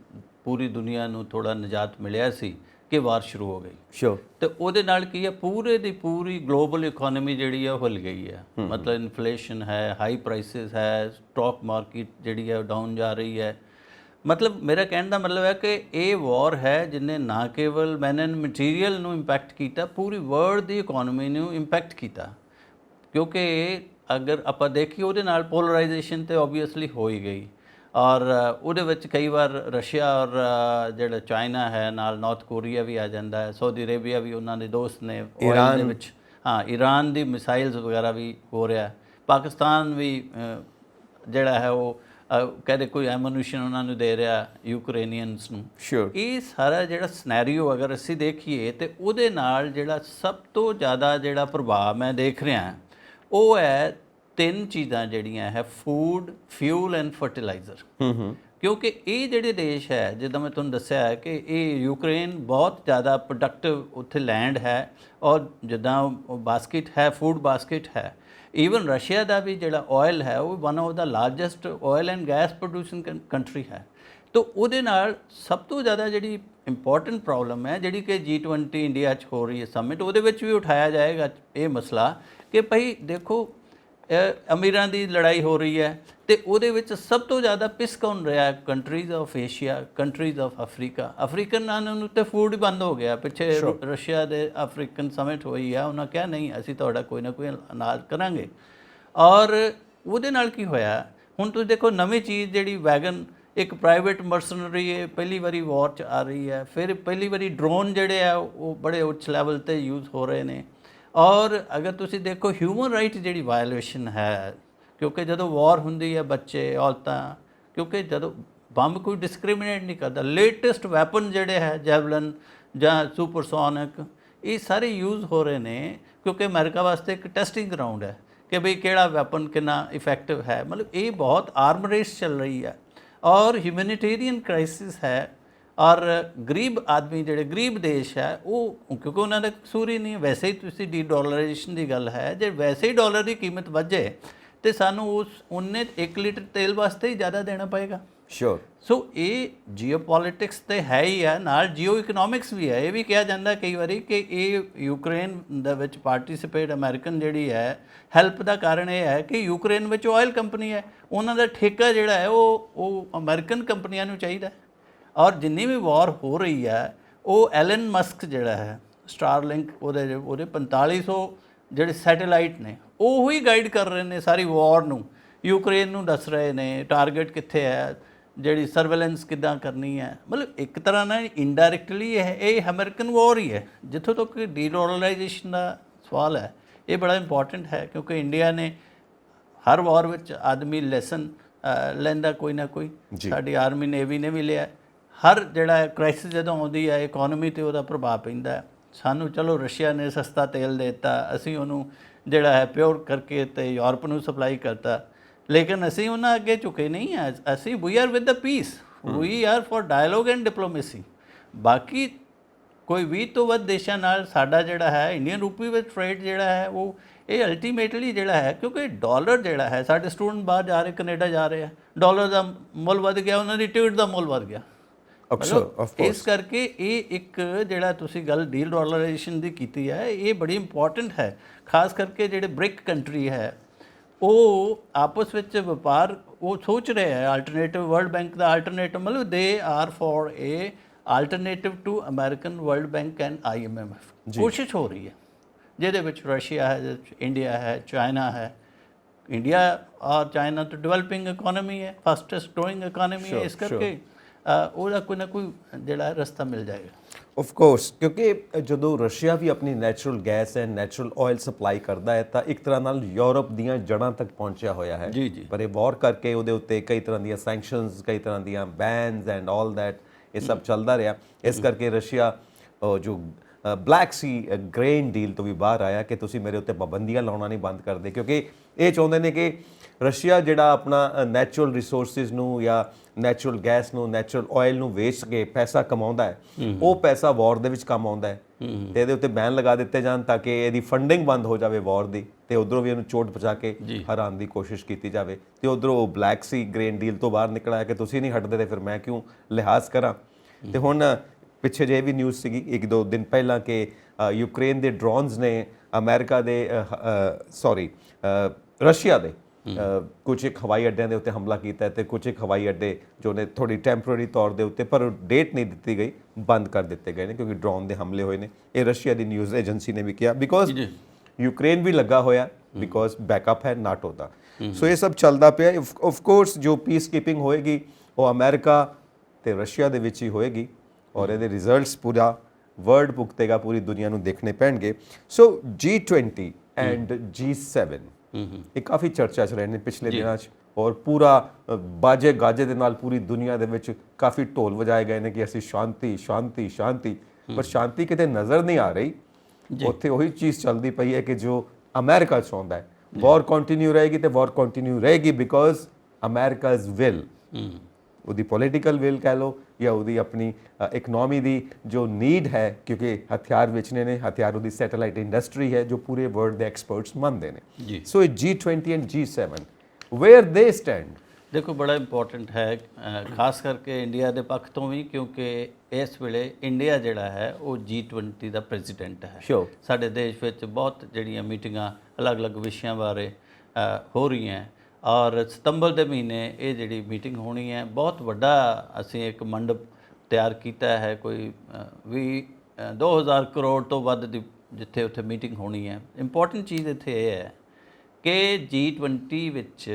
ਪੂਰੀ ਦੁਨੀਆ ਨੂੰ ਥੋੜਾ ਨਿਜਾਤ ਮਿਲਿਆ ਸੀ ਕਿ ਵਾਰ ਸ਼ੁਰੂ ਹੋ ਗਈ। ਸ਼ੋਰ। ਤੇ ਉਹਦੇ ਨਾਲ ਕੀ ਹੈ, ਪੂਰੇ ਦੀ ਪੂਰੀ ਗਲੋਬਲ ਇਕਨੋਮੀ ਜਿਹੜੀ ਹੈ ਉਹ ਹਿੱਲ ਗਈ ਹੈ। ਮਤਲਬ ਇਨਫਲੇਸ਼ਨ ਹੈ, ਹਾਈ ਪ੍ਰਾਈਸਿਸ ਹੈ, ਸਟਾਕ ਮਾਰਕੀਟ ਜਿਹੜੀ ਹੈ ਉਹ ਡਾਊਨ ਜਾ ਰਹੀ ਹੈ। ਮਤਲਬ ਮੇਰਾ ਕਹਿਣ ਦਾ ਮਤਲਬ ਹੈ ਕਿ ਇਹ ਵਾਰ ਹੈ ਜਿਹਨੇ ਨਾ ਕੇਵਲ ਮੈਨ ਐਂਡ ਮਟੀਰੀਅਲ ਨੂੰ ਇੰਪੈਕਟ ਕੀਤਾ, ਪੂਰੀ ਵਰਲਡ ਦੀ ਇਕਨੋਮੀ ਨੂੰ ਇੰਪੈਕਟ ਕੀਤਾ। ਕਿਉਂਕਿ ਅਗਰ ਆਪਾਂ ਦੇਖੀਏ ਉਹਦੇ ਨਾਲ ਪੋਲਰਾਈਜੇਸ਼ਨ ਤੇ ਓਬਵੀਅਸਲੀ ਹੋ ਹੀ ਗਈ, ਔਰ ਉਹਦੇ ਵਿੱਚ ਕਈ ਵਾਰ ਰਸ਼ੀਆ ਔਰ ਜਿਹੜਾ ਚਾਈਨਾ ਹੈ, ਨਾਲ ਨਾਰਥ ਕੋਰੀਆ ਵੀ ਆ ਜਾਂਦਾ ਹੈ, ਸਾਊਦੀ ਅਰੇਬੀਆ ਵੀ ਉਹਨਾਂ ਦੇ ਦੋਸਤ ਨੇ ਆਇਲ ਦੇ ਵਿੱਚ। ਈਰਾਨ ਦੀ ਮਿਸਾਈਲਸ ਵਗੈਰਾ ਵੀ ਹੋ ਰਿਹਾ, ਪਾਕਿਸਤਾਨ ਵੀ ਜਿਹੜਾ ਹੈ ਉਹ ਕਹਿੰਦੇ ਕੋਈ ਐਮੂਨੀਸ਼ਨ ਉਹਨਾਂ ਨੂੰ ਦੇ ਰਿਹਾ ਯੂਕਰੇਨੀਅਨਸ ਨੂੰ। ਇਹ ਸਾਰਾ ਜਿਹੜਾ ਸਿਨੈਰੀਓ ਅਗਰ ਅਸੀਂ ਦੇਖੀਏ ਤੇ ਉਹਦੇ ਨਾਲ ਜਿਹੜਾ ਸਭ ਤੋਂ ਜ਼ਿਆਦਾ ਜਿਹੜਾ ਪ੍ਰਭਾਵ ਮੈਂ ਦੇਖ ਰਿਹਾ ਉਹ ਹੈ ਤਿੰਨ ਚੀਜ਼ਾਂ ਜਿਹੜੀਆਂ ਹੈ, ਫੂਡ, ਫਿਊਲ ਐਂਡ ਫਰਟੀਲਾਈਜ਼ਰ। ਕਿਉਂਕਿ ਇਹ ਜਿਹੜੇ ਦੇਸ਼ ਹੈ, ਜਿੱਦਾਂ ਮੈਂ ਤੁਹਾਨੂੰ ਦੱਸਿਆ ਹੈ ਕਿ ਇਹ ਯੂਕਰੇਨ ਬਹੁਤ ਜ਼ਿਆਦਾ ਪ੍ਰੋਡਕਟਿਵ ਉੱਥੇ ਲੈਂਡ ਹੈ, ਔਰ ਜਿੱਦਾਂ ਬਾਸਕਟ ਹੈ, ਫੂਡ ਬਾਸਕਟ ਹੈ। ਈਵਨ ਰਸ਼ੀਆ ਦਾ ਵੀ ਜਿਹੜਾ ਆਇਲ ਹੈ ਉਹ one of the largest oil and gas producing country ਹੈ। ਤਾਂ ਉਹਦੇ ਨਾਲ ਸਭ ਤੋਂ ਜ਼ਿਆਦਾ ਜਿਹੜੀ ਇੰਪੋਰਟੈਂਟ ਪ੍ਰੋਬਲਮ ਹੈ, ਜਿਹੜੀ ਕਿ G20 ਇੰਡੀਆ 'ਚ ਹੋ ਰਹੀ ਹੈ ਸਮਿਟ, ਉਹਦੇ ਵਿੱਚ ਵੀ ਉਠਾਇਆ ਜਾਏਗਾ ਇਹ ਮਸਲਾ ਕਿ ਭਾਈ ਦੇਖੋ ਅਮੀਰਾਂ ਦੀ ਲੜਾਈ ਹੋ ਰਹੀ ਹੈ ਤੇ ਉਹਦੇ ਵਿੱਚ ਸਭ ਤੋਂ ਜ਼ਿਆਦਾ ਪਿਸ ਕੌਣ ਰਿਹਾ? Countries of Asia, countries of Africa. ਅਫਰੀਕਨਾਂ ਨੂੰ ਤੇ ਫੂਡ ਹੀ ਬੰਦ ਹੋ ਗਿਆ। ਪਿੱਛੇ ਰਸ਼ੀਆ ਦੇ ਅਫਰੀਕਨ ਸਮਿਟ ਹੋਈ ਆ, ਉਹਨਾਂ ਕਿਹਾ ਨਹੀਂ ਅਸੀਂ ਤੁਹਾਡਾ ਕੋਈ ਨਾ ਕੋਈ ਅਨਾਜ ਕਰਾਂਗੇ। ਔਰ ਉਹਦੇ ਨਾਲ ਕੀ ਹੋਇਆ, ਹੁਣ ਤੁਸੀਂ ਦੇਖੋ ਨਵੀਂ ਚੀਜ਼ ਜਿਹੜੀ ਵੈਗਨ, ਇੱਕ ਪ੍ਰਾਈਵੇਟ ਮਰਸਨਰੀ ਹੈ, ਪਹਿਲੀ ਵਾਰੀ ਵਾਰ 'ਚ ਆ ਰਹੀ ਹੈ। ਫਿਰ ਪਹਿਲੀ ਵਾਰੀ ਡਰੋਨ ਜਿਹੜੇ ਆ ਉਹ ਬੜੇ ਉੱਚ ਲੈਵਲ 'ਤੇ ਯੂਜ਼ ਹੋ ਰਹੇ ਨੇ। ਔਰ ਅਗਰ ਤੁਸੀਂ ਦੇਖੋ ਹਿਊਮਨ ਰਾਈਟ ਜਿਹੜੀ ਵਾਇਲੇਸ਼ਨ ਹੈ, ਕਿਉਂਕਿ ਜਦੋਂ ਵਾਰ ਹੁੰਦੀ ਹੈ ਬੱਚੇ, ਔਰਤਾਂ, ਕਿਉਂਕਿ ਜਦੋਂ ਬੰਬ ਕੋਈ ਡਿਸਕ੍ਰਿਮੀਨੇਟ ਨਹੀਂ ਕਰਦਾ। ਲੇਟੈਸਟ ਵੈਪਨ ਜਿਹੜੇ ਹੈ ਜੈਵਲਨ ਜਾਂ ਸੁਪਰਸੋਨਿਕ, ਇਹ ਸਾਰੇ ਯੂਜ਼ ਹੋ ਰਹੇ ਨੇ ਕਿਉਂਕਿ ਅਮਰੀਕਾ ਵਾਸਤੇ ਇੱਕ ਟੈਸਟਿੰਗ ਗਰਾਊਂਡ ਹੈ ਕਿ ਬਈ ਕਿਹੜਾ ਵੈਪਨ ਕਿੰਨਾ ਇਫੈਕਟਿਵ ਹੈ। ਮਤਲਬ ਇਹ ਬਹੁਤ ਆਰਮ ਰੇਸ ਚੱਲ ਰਹੀ ਹੈ ਔਰ ਹਿਊਮੈਨਿਟੇਰੀਅਨ ਕ੍ਰਾਈਸਿਸ ਹੈ। ਔਰ ਗਰੀਬ ਆਦਮੀ ਜਿਹੜੇ ਗਰੀਬ ਦੇਸ਼ ਹੈ ਉਹ, ਕਿਉਂਕਿ ਉਹਨਾਂ ਦਾ ਕਸੂਰ ਹੀ ਨਹੀਂ, ਵੈਸੇ ਹੀ ਤੁਸੀਂ ਡੀ-ਡਾਲਰਾਈਜੇਸ਼ਨ ਦੀ ਗੱਲ ਹੈ, ਜੇ ਵੈਸੇ ਹੀ ਡਾਲਰ ਦੀ ਕੀਮਤ ਵਧੇ ਤੇ ਸਾਨੂੰ ਉਹਨੇ 1 ਲੀਟਰ ਤੇਲ ਵਾਸਤੇ ਹੀ ਜ਼ਿਆਦਾ ਦੇਣਾ ਪਏਗਾ। ਸ਼ੋਰ। ਸੋ ਇਹ ਜੀਓਪੋਲਿਟਿਕਸ ਤੇ ਹੈ ਹੀ ਹੈ, ਨਾਲ ਜੀਓ ਇਕਨੋਮਿਕਸ ਵੀ ਹੈ। ਇਹ ਵੀ ਕਿਹਾ ਜਾਂਦਾ ਕਈ ਵਾਰੀ ਕਿ ਇਹ ਯੂਕਰੇਨ ਦੇ ਵਿੱਚ ਪਾਰਟਿਸਿਪੇਟ ਅਮਰੀਕਨ ਜਿਹੜੀ ਹੈ ਹੈਲਪ ਦਾ ਕਾਰਨ ਇਹ ਹੈ ਕਿ ਯੂਕਰੇਨ ਵਿੱਚ ਆਇਲ ਕੰਪਨੀ ਹੈ, ਉਹਨਾਂ ਦਾ ਠੇਕਾ ਜਿਹੜਾ ਹੈ ਉਹ ਅਮਰੀਕਨ ਕੰਪਨੀਆਂ ਨੂੰ ਚਾਹੀਦਾ। ਔਰ ਜਿੰਨੀ ਵੀ ਵਾਰ ਹੋ ਰਹੀ ਹੈ ਉਹ ਐਲਨ ਮਸਕ ਜਿਹੜਾ ਹੈ ਸਟਾਰਲਿੰਕ, ਉਹਦੇ 4500 ਜਿਹੜੇ ਸੈਟੇਲਾਈਟ ਨੇ ਉਹ ਹੀ ਗਾਈਡ ਕਰ ਰਹੇ ਨੇ ਸਾਰੀ ਵਾਰ ਨੂੰ। ਯੂਕਰੇਨ ਨੂੰ ਦੱਸ ਰਹੇ ਨੇ ਟਾਰਗੇਟ ਕਿੱਥੇ ਹੈ, ਜਿਹੜੀ ਸਰਵੇਲੈਂਸ ਕਿੱਦਾਂ ਕਰਨੀ ਹੈ। ਮਤਲਬ ਇੱਕ ਤਰ੍ਹਾਂ ਨਾਲ ਇਨਡਾਇਰੈਕਟਲੀ ਇਹ ਅਮਰੀਕਨ ਵਾਰ ਹੀ ਹੈ। ਜਿੱਥੋਂ ਤੱਕ ਡੀ-ਡਾਲਰਾਈਜੇਸ਼ਨ ਦਾ ਸਵਾਲ ਹੈ, ਇਹ ਬੜਾ ਇੰਪੋਰਟੈਂਟ ਹੈ ਕਿਉਂਕਿ ਇੰਡੀਆ ਨੇ ਹਰ ਵਾਰ ਵਿੱਚ ਆਦਮੀ ਲੈਸਨ ਲੈਂਦਾ ਕੋਈ ਨਾ ਕੋਈ। ਸਾਡੀ ਆਰਮੀ ਨੇਵੀ ਨੇ ਵੀ ਲਿਆ। ਹਰ ਜਿਹੜਾ ਕ੍ਰਾਈਸਿਸ ਜਦੋਂ ਆਉਂਦੀ ਹੈ ਇਕਨੋਮੀ 'ਤੇ ਉਹਦਾ ਪ੍ਰਭਾਵ ਪੈਂਦਾ। ਸਾਨੂੰ ਚਲੋ ਰਸ਼ੀਆ ਨੇ ਸਸਤਾ ਤੇਲ ਦੇ ਦਿੱਤਾ, ਅਸੀਂ ਉਹਨੂੰ ਜਿਹੜਾ ਹੈ ਪਿਓਰ ਕਰਕੇ ਤੇ ਯੂਰਪ ਨੂੰ ਸਪਲਾਈ ਕਰਤਾ, ਲੇਕਿਨ ਅਸੀਂ ਉਹਨਾਂ ਅੱਗੇ ਝੁਕੇ ਨਹੀਂ ਹੈ। ਅਸੀਂ we are with the peace, we are for dialogue and diplomacy. ਬਾਕੀ ਕੋਈ 20 ਤੋਂ ਵੱਧ ਦੇਸ਼ਾਂ ਨਾਲ ਸਾਡਾ ਜਿਹੜਾ ਹੈ ਇੰਡੀਅਨ ਰੂਪੀ ਵਿੱਚ ਟ੍ਰੇਡ ਜਿਹੜਾ ਹੈ ਉਹ ਇਹ ਅਲਟੀਮੇਟਲੀ ਜਿਹੜਾ ਹੈ, ਕਿਉਂਕਿ ਡਾਲਰ ਜਿਹੜਾ ਹੈ, ਸਾਡੇ ਸਟੂਡੈਂਟ ਬਾਹਰ ਜਾ ਰਹੇ, ਕੈਨੇਡਾ ਜਾ ਰਹੇ ਆ, ਡਾਲਰ ਦਾ ਮੁੱਲ ਵੱਧ ਗਿਆ, ਉਹਨਾਂ ਦੀ ਟਿਕਟ ਦਾ ਮੁੱਲ ਵੱਧ ਗਿਆ। ਇਸ ਕਰਕੇ ਇਹ ਇੱਕ ਜਿਹੜਾ ਤੁਸੀਂ ਗੱਲ ਡੀਲ ਡਾਲਰਾਈਜੇਸ਼ਨ ਦੀ ਕੀਤੀ ਹੈ ਇਹ ਬੜੀ ਇੰਪੋਰਟੈਂਟ ਹੈ। ਖਾਸ ਕਰਕੇ ਜਿਹੜੇ ਬ੍ਰਿਕ ਕੰਟਰੀ ਹੈ ਉਹ ਆਪਸ ਵਿੱਚ ਵਪਾਰ ਉਹ ਸੋਚ ਰਹੇ ਹੈ ਆਲਟਰਨੇਟਿਵ, ਵਰਲਡ ਬੈਂਕ ਦਾ ਆਲਟਰਨੇਟਿਵ, ਮਤਲਬ they are for a alternative to American world bank and IMF। ਕੋਸ਼ਿਸ਼ ਹੋ ਰਹੀ ਹੈ ਜਿਹਦੇ ਵਿੱਚ ਰਸ਼ੀਆ ਹੈ, ਇੰਡੀਆ ਹੈ, ਚਾਈਨਾ ਹੈ। ਇੰਡੀਆ ਔਰ ਚਾਈਨਾ ਤਾਂ ਡਿਵੈਲਪਿੰਗ ਇਕੋਨਮੀ ਹੈ, ਫਾਸਟੈਸਟ ਗਰੋਇੰਗ ਇਕੋਨਮੀ ਹੈ, ਇਸ ਕਰਕੇ ਉਹਦਾ ਕੋਈ ਨਾ ਕੋਈ ਜਿਹੜਾ ਰਸਤਾ ਮਿਲ ਜਾਏਗਾ। ਆਫ ਕੋਰਸ, ਕਿਉਂਕਿ ਜਦੋਂ ਰਸ਼ੀਆ ਵੀ ਆਪਣੀ natural gas and natural oil supply ਕਰਦਾ ਹੈ ਤਾਂ ਇੱਕ ਤਰ੍ਹਾਂ ਨਾਲ ਯੂਰਪ ਦੀਆਂ ਜੜ੍ਹਾਂ ਤੱਕ ਪਹੁੰਚਿਆ ਹੋਇਆ ਹੈ। ਪਰ ਇਹ ਵਾਰ ਕਰਕੇ ਉਹਦੇ ਉੱਤੇ ਕਈ ਤਰ੍ਹਾਂ ਦੀਆਂ ਸੈਂਕਸ਼ਨਸ, ਕਈ ਤਰ੍ਹਾਂ ਦੀਆਂ ਬੈਨਸ ਐਂਡ ਆਲ ਦੈਟ, ਇਹ ਸਭ ਚੱਲਦਾ ਰਿਹਾ। ਇਸ ਕਰਕੇ ਰਸ਼ੀਆ ਜੋ ਬਲੈਕ ਸੀ ਗ੍ਰੇਨ ਡੀਲ ਤੋਂ ਵੀ ਬਾਹਰ ਆਇਆ ਕਿ ਤੁਸੀਂ ਮੇਰੇ ਉੱਤੇ ਪਾਬੰਦੀਆਂ ਲਾਉਣਾ ਨਹੀਂ ਬੰਦ ਕਰਦੇ, ਕਿਉਂਕਿ ਇਹ ਚਾਹੁੰਦੇ ਨੇ ਕਿ ਰਸ਼ੀਆ ਜਿਹੜਾ ਆਪਣਾ ਨੈਚੁਰਲ ਰਿਸੋਰਸਿਸ ਨੂੰ ਜਾਂ ਨੈਚੁਰਲ ਗੈਸ ਨੂੰ, ਨੈਚੁਰਲ ਆਇਲ ਨੂੰ ਵੇਚ ਕੇ ਪੈਸਾ ਕਮਾਉਂਦਾ ਹੈ, ਉਹ ਪੈਸਾ ਵਾਰ ਦੇ ਵਿੱਚ ਕੰਮ ਆਉਂਦਾ ਹੈ ਤੇ ਇਹਦੇ ਉੱਤੇ ਬੈਨ ਲਗਾ ਦਿੱਤੇ ਜਾਣ ਤਾਂ ਕਿ ਇਹਦੀ ਫੰਡਿੰਗ ਬੰਦ ਹੋ ਜਾਵੇ ਵਾਰ ਦੀ, ਤੇ ਉਧਰੋਂ ਵੀ ਇਹਨੂੰ ਚੋਟ ਪਹੁੰਚਾ ਕੇ ਹਰਾਉਣ ਦੀ ਕੋਸ਼ਿਸ਼ ਕੀਤੀ ਜਾਵੇ। ਤੇ ਉਧਰੋਂ ਉਹ ਬਲੈਕ ਸੀ ਗ੍ਰੇਨ ਡੀਲ ਤੋਂ ਬਾਹਰ ਨਿਕਲ ਆਇਆ ਕਿ ਤੁਸੀਂ ਨਹੀਂ ਹਟਦੇ ਤੇ ਫਿਰ ਮੈਂ ਕਿਉਂ ਲਿਹਾਜ਼ ਕਰਾਂ। ਤੇ ਹੁਣ ਪਿੱਛੇ ਜੇ ਵੀ ਨਿਊਜ਼ ਸੀਗੀ 1-2 ਦਿਨ ਪਹਿਲਾਂ ਕਿ ਯੂਕਰੇਨ ਦੇ ਡਰੋਨਸ ਨੇ ਅਮਰੀਕਾ ਦੇ ਰਸ਼ੀਆ ਦੇ ਕੁਝ ਇੱਕ ਹਵਾਈ ਅੱਡਿਆਂ ਦੇ ਉੱਤੇ ਹਮਲਾ ਕੀਤਾ ਤੇ ਕੁਝ ਇੱਕ ਹਵਾਈ ਅੱਡੇ ਜੋ ਨੇ ਥੋੜੀ ਟੈਂਪਰੇਰੀ ਤੌਰ ਦੇ ਉੱਤੇ, ਪਰ ਡੇਟ ਨਹੀਂ ਦਿੱਤੀ ਗਈ, ਬੰਦ ਕਰ ਦਿੱਤੇ ਗਏ ਨੇ ਕਿਉਂਕਿ ਡਰੋਨ ਦੇ ਹਮਲੇ ਹੋਏ ਨੇ। ਇਹ ਰਸ਼ੀਆ ਦੀ ਨਿਊਜ਼ ਏਜੰਸੀ ਨੇ ਵੀ ਕਿਹਾ, ਬਿਕੋਜ਼ ਯੂਕਰੇਨ ਵੀ ਲੱਗਾ ਹੋਇਆ, ਬਿਕੋਜ਼ ਬੈਕਅਪ ਹੈ ਨਾਟੋ ਦਾ। ਸੋ ਇਹ ਸਭ ਚੱਲਦਾ ਪਿਆ। ਆਫ ਕੋਰਸ ਜੋ ਪੀਸ ਕੀਪਿੰਗ ਹੋਏਗੀ ਉਹ ਅਮਰੀਕਾ ਤੇ ਰਸ਼ੀਆ ਦੇ ਵਿੱਚ ਹੀ ਹੋਏਗੀ ਔਰ ਇਹਦੇ ਰਿਜ਼ਲਟਸ ਪੂਰਾ ਵਰਲਡ ਭੁਗਤੇਗਾ, ਪੂਰੀ ਦੁਨੀਆ ਨੂੰ ਦੇਖਣੇ ਪੈਣਗੇ। ਸੋ G20 ਐਂਡ G7 ਇਹ ਕਾਫੀ ਚਰਚਾ 'ਚ ਰਹੇ ਨੇ ਪਿਛਲੇ ਦਿਨਾਂ 'ਚ ਔਰ ਪੂਰਾ ਬਾਜੇ ਗਾਜੇ ਦੇ ਨਾਲ ਪੂਰੀ ਦੁਨੀਆ ਦੇ ਵਿੱਚ ਕਾਫੀ ਢੋਲ ਵਜਾਏ ਗਏ ਨੇ ਕਿ ਅਸੀਂ ਸ਼ਾਂਤੀ ਸ਼ਾਂਤੀ ਸ਼ਾਂਤੀ, ਪਰ ਸ਼ਾਂਤੀ ਕਿਤੇ ਨਜ਼ਰ ਨਹੀਂ ਆ ਰਹੀ। ਉੱਥੇ ਉਹੀ ਚੀਜ਼ ਚੱਲਦੀ ਪਈ ਹੈ ਕਿ ਜੋ ਅਮਰੀਕਾ ਚਾਹੁੰਦਾ ਹੈ, ਵਾਰ ਕੰਟੀਨਿਊ ਰਹੇਗੀ ਤੇ ਵਾਰ ਕੰਟੀਨਿਊ ਰਹੇਗੀ ਬਿਕੋਜ਼ ਅਮਰੀਕਾਜ਼ ਵਿਲ, ਉਹਦੀ ਪੋਲੀਟੀਕਲ ਵਿਲ ਕਹਿ ਲਓ ਜਾਂ ਉਹਦੀ ਆਪਣੀ ਇਕਨੋਮੀ ਦੀ ਜੋ ਨੀਡ ਹੈ, ਕਿਉਂਕਿ ਹਥਿਆਰ ਵੇਚਣੇ ਨੇ, ਹਥਿਆਰ ਉਹਦੀ ਸੈਟੇਲਾਈਟ ਇੰਡਸਟਰੀ ਹੈ ਜੋ ਪੂਰੇ ਵਰਲਡ ਦੇ ਐਕਸਪਰਟਸ ਮੰਨਦੇ ਨੇ। ਸੋ ਇਹ G20 ਐਂਡ G7 ਵੇਅਰ ਦੇ ਸਟੈਂਡ, ਦੇਖੋ ਬੜਾ ਇੰਪੋਰਟੈਂਟ ਹੈ ਖਾਸ ਕਰਕੇ ਇੰਡੀਆ ਦੇ ਪੱਖ ਤੋਂ ਵੀ, ਕਿਉਂਕਿ ਇਸ ਵੇਲੇ ਇੰਡੀਆ ਜਿਹੜਾ ਹੈ ਉਹ G20 ਦਾ ਪ੍ਰੈਜ਼ੀਡੈਂਟ ਹੈ। ਸਾਡੇ ਦੇਸ਼ ਵਿੱਚ ਬਹੁਤ ਜਿਹੜੀਆਂ ਮੀਟਿੰਗਾਂ ਅਲੱਗ-ਅਲੱਗ ਵਿਸ਼ਿਆਂ ਬਾਰੇ ਹੋ ਰਹੀਆਂ ਔਰ ਸਤੰਬਰ ਦੇ ਮਹੀਨੇ ਇਹ ਜਿਹੜੀ ਮੀਟਿੰਗ ਹੋਣੀ ਹੈ, ਬਹੁਤ ਵੱਡਾ ਅਸੀਂ ਇੱਕ ਮੰਡਪ ਤਿਆਰ ਕੀਤਾ ਹੈ, ਕੋਈ 2000 ਕਰੋੜ ਤੋਂ ਵੱਧ ਦੀ ਜਿੱਥੇ ਉੱਥੇ ਮੀਟਿੰਗ ਹੋਣੀ ਹੈ। ਇੰਪੋਰਟੈਂਟ ਚੀਜ਼ ਇੱਥੇ ਇਹ ਹੈ ਕਿ G20 ਵਿੱਚ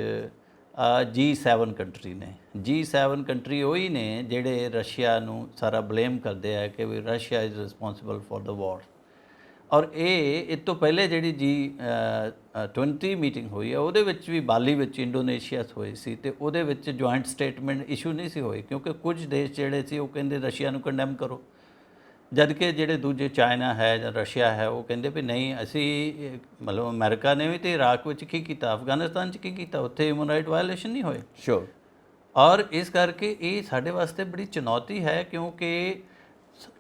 G7 ਕੰਟਰੀ ਨੇ। G7 ਕੰਟਰੀ ਉਹੀ ਨੇ ਜਿਹੜੇ ਰਸ਼ੀਆ ਨੂੰ ਸਾਰਾ ਬਲੇਮ ਕਰਦੇ ਆ ਕਿ ਵੀ Russia is responsible for the war, ਔਰ ਇਹ ਤੋਂ ਪਹਿਲੇ ਜਿਹੜੀ G20 ਮੀਟਿੰਗ ਹੋਈ ਹੈ ਉਹਦੇ ਵਿੱਚ ਵੀ ਬਾਲੀ ਵਿੱਚ ਇੰਡੋਨੇਸ਼ੀਆ 'ਚ ਹੋਈ ਸੀ ਤੇ ਉਹਦੇ ਵਿੱਚ ਜੁਆਇੰਟ ਸਟੇਟਮੈਂਟ ਇਸ਼ੂ ਨਹੀਂ ਸੀ ਹੋਈ, ਕਿਉਂਕਿ ਕੁਝ ਦੇਸ਼ ਜਿਹੜੇ ਸੀ ਉਹ ਕਹਿੰਦੇ ਰਸ਼ੀਆ ਨੂੰ ਕੰਡੈਮ ਕਰੋ, ਜਦ ਕਿ ਜਿਹੜੇ ਦੂਜੇ ਚਾਈਨਾ ਹੈ ਜਾਂ ਰਸ਼ੀਆ ਹੈ ਉਹ ਕਹਿੰਦੇ ਵੀ ਨਹੀਂ ਅਸੀਂ ਮਤਲਬ ਅਮਰੀਕਾ ਨੇ ਵੀ ਤੇ ਇਰਾਕ ਵਿੱਚ ਕੀ ਕੀਤਾ, ਅਫਗਾਨਿਸਤਾਨ 'ਚ ਕੀ ਕੀਤਾ, ਉੱਥੇ ਹਿਊਮਨ ਰਾਈਟ ਵਾਇਲੇਸ਼ਨ ਨਹੀਂ ਹੋਏ। ਸ਼ੋਰ। ਔਰ ਇਸ ਕਰਕੇ ਇਹ ਸਾਡੇ ਵਾਸਤੇ ਬੜੀ ਚੁਣੌਤੀ ਹੈ, ਕਿਉਂਕਿ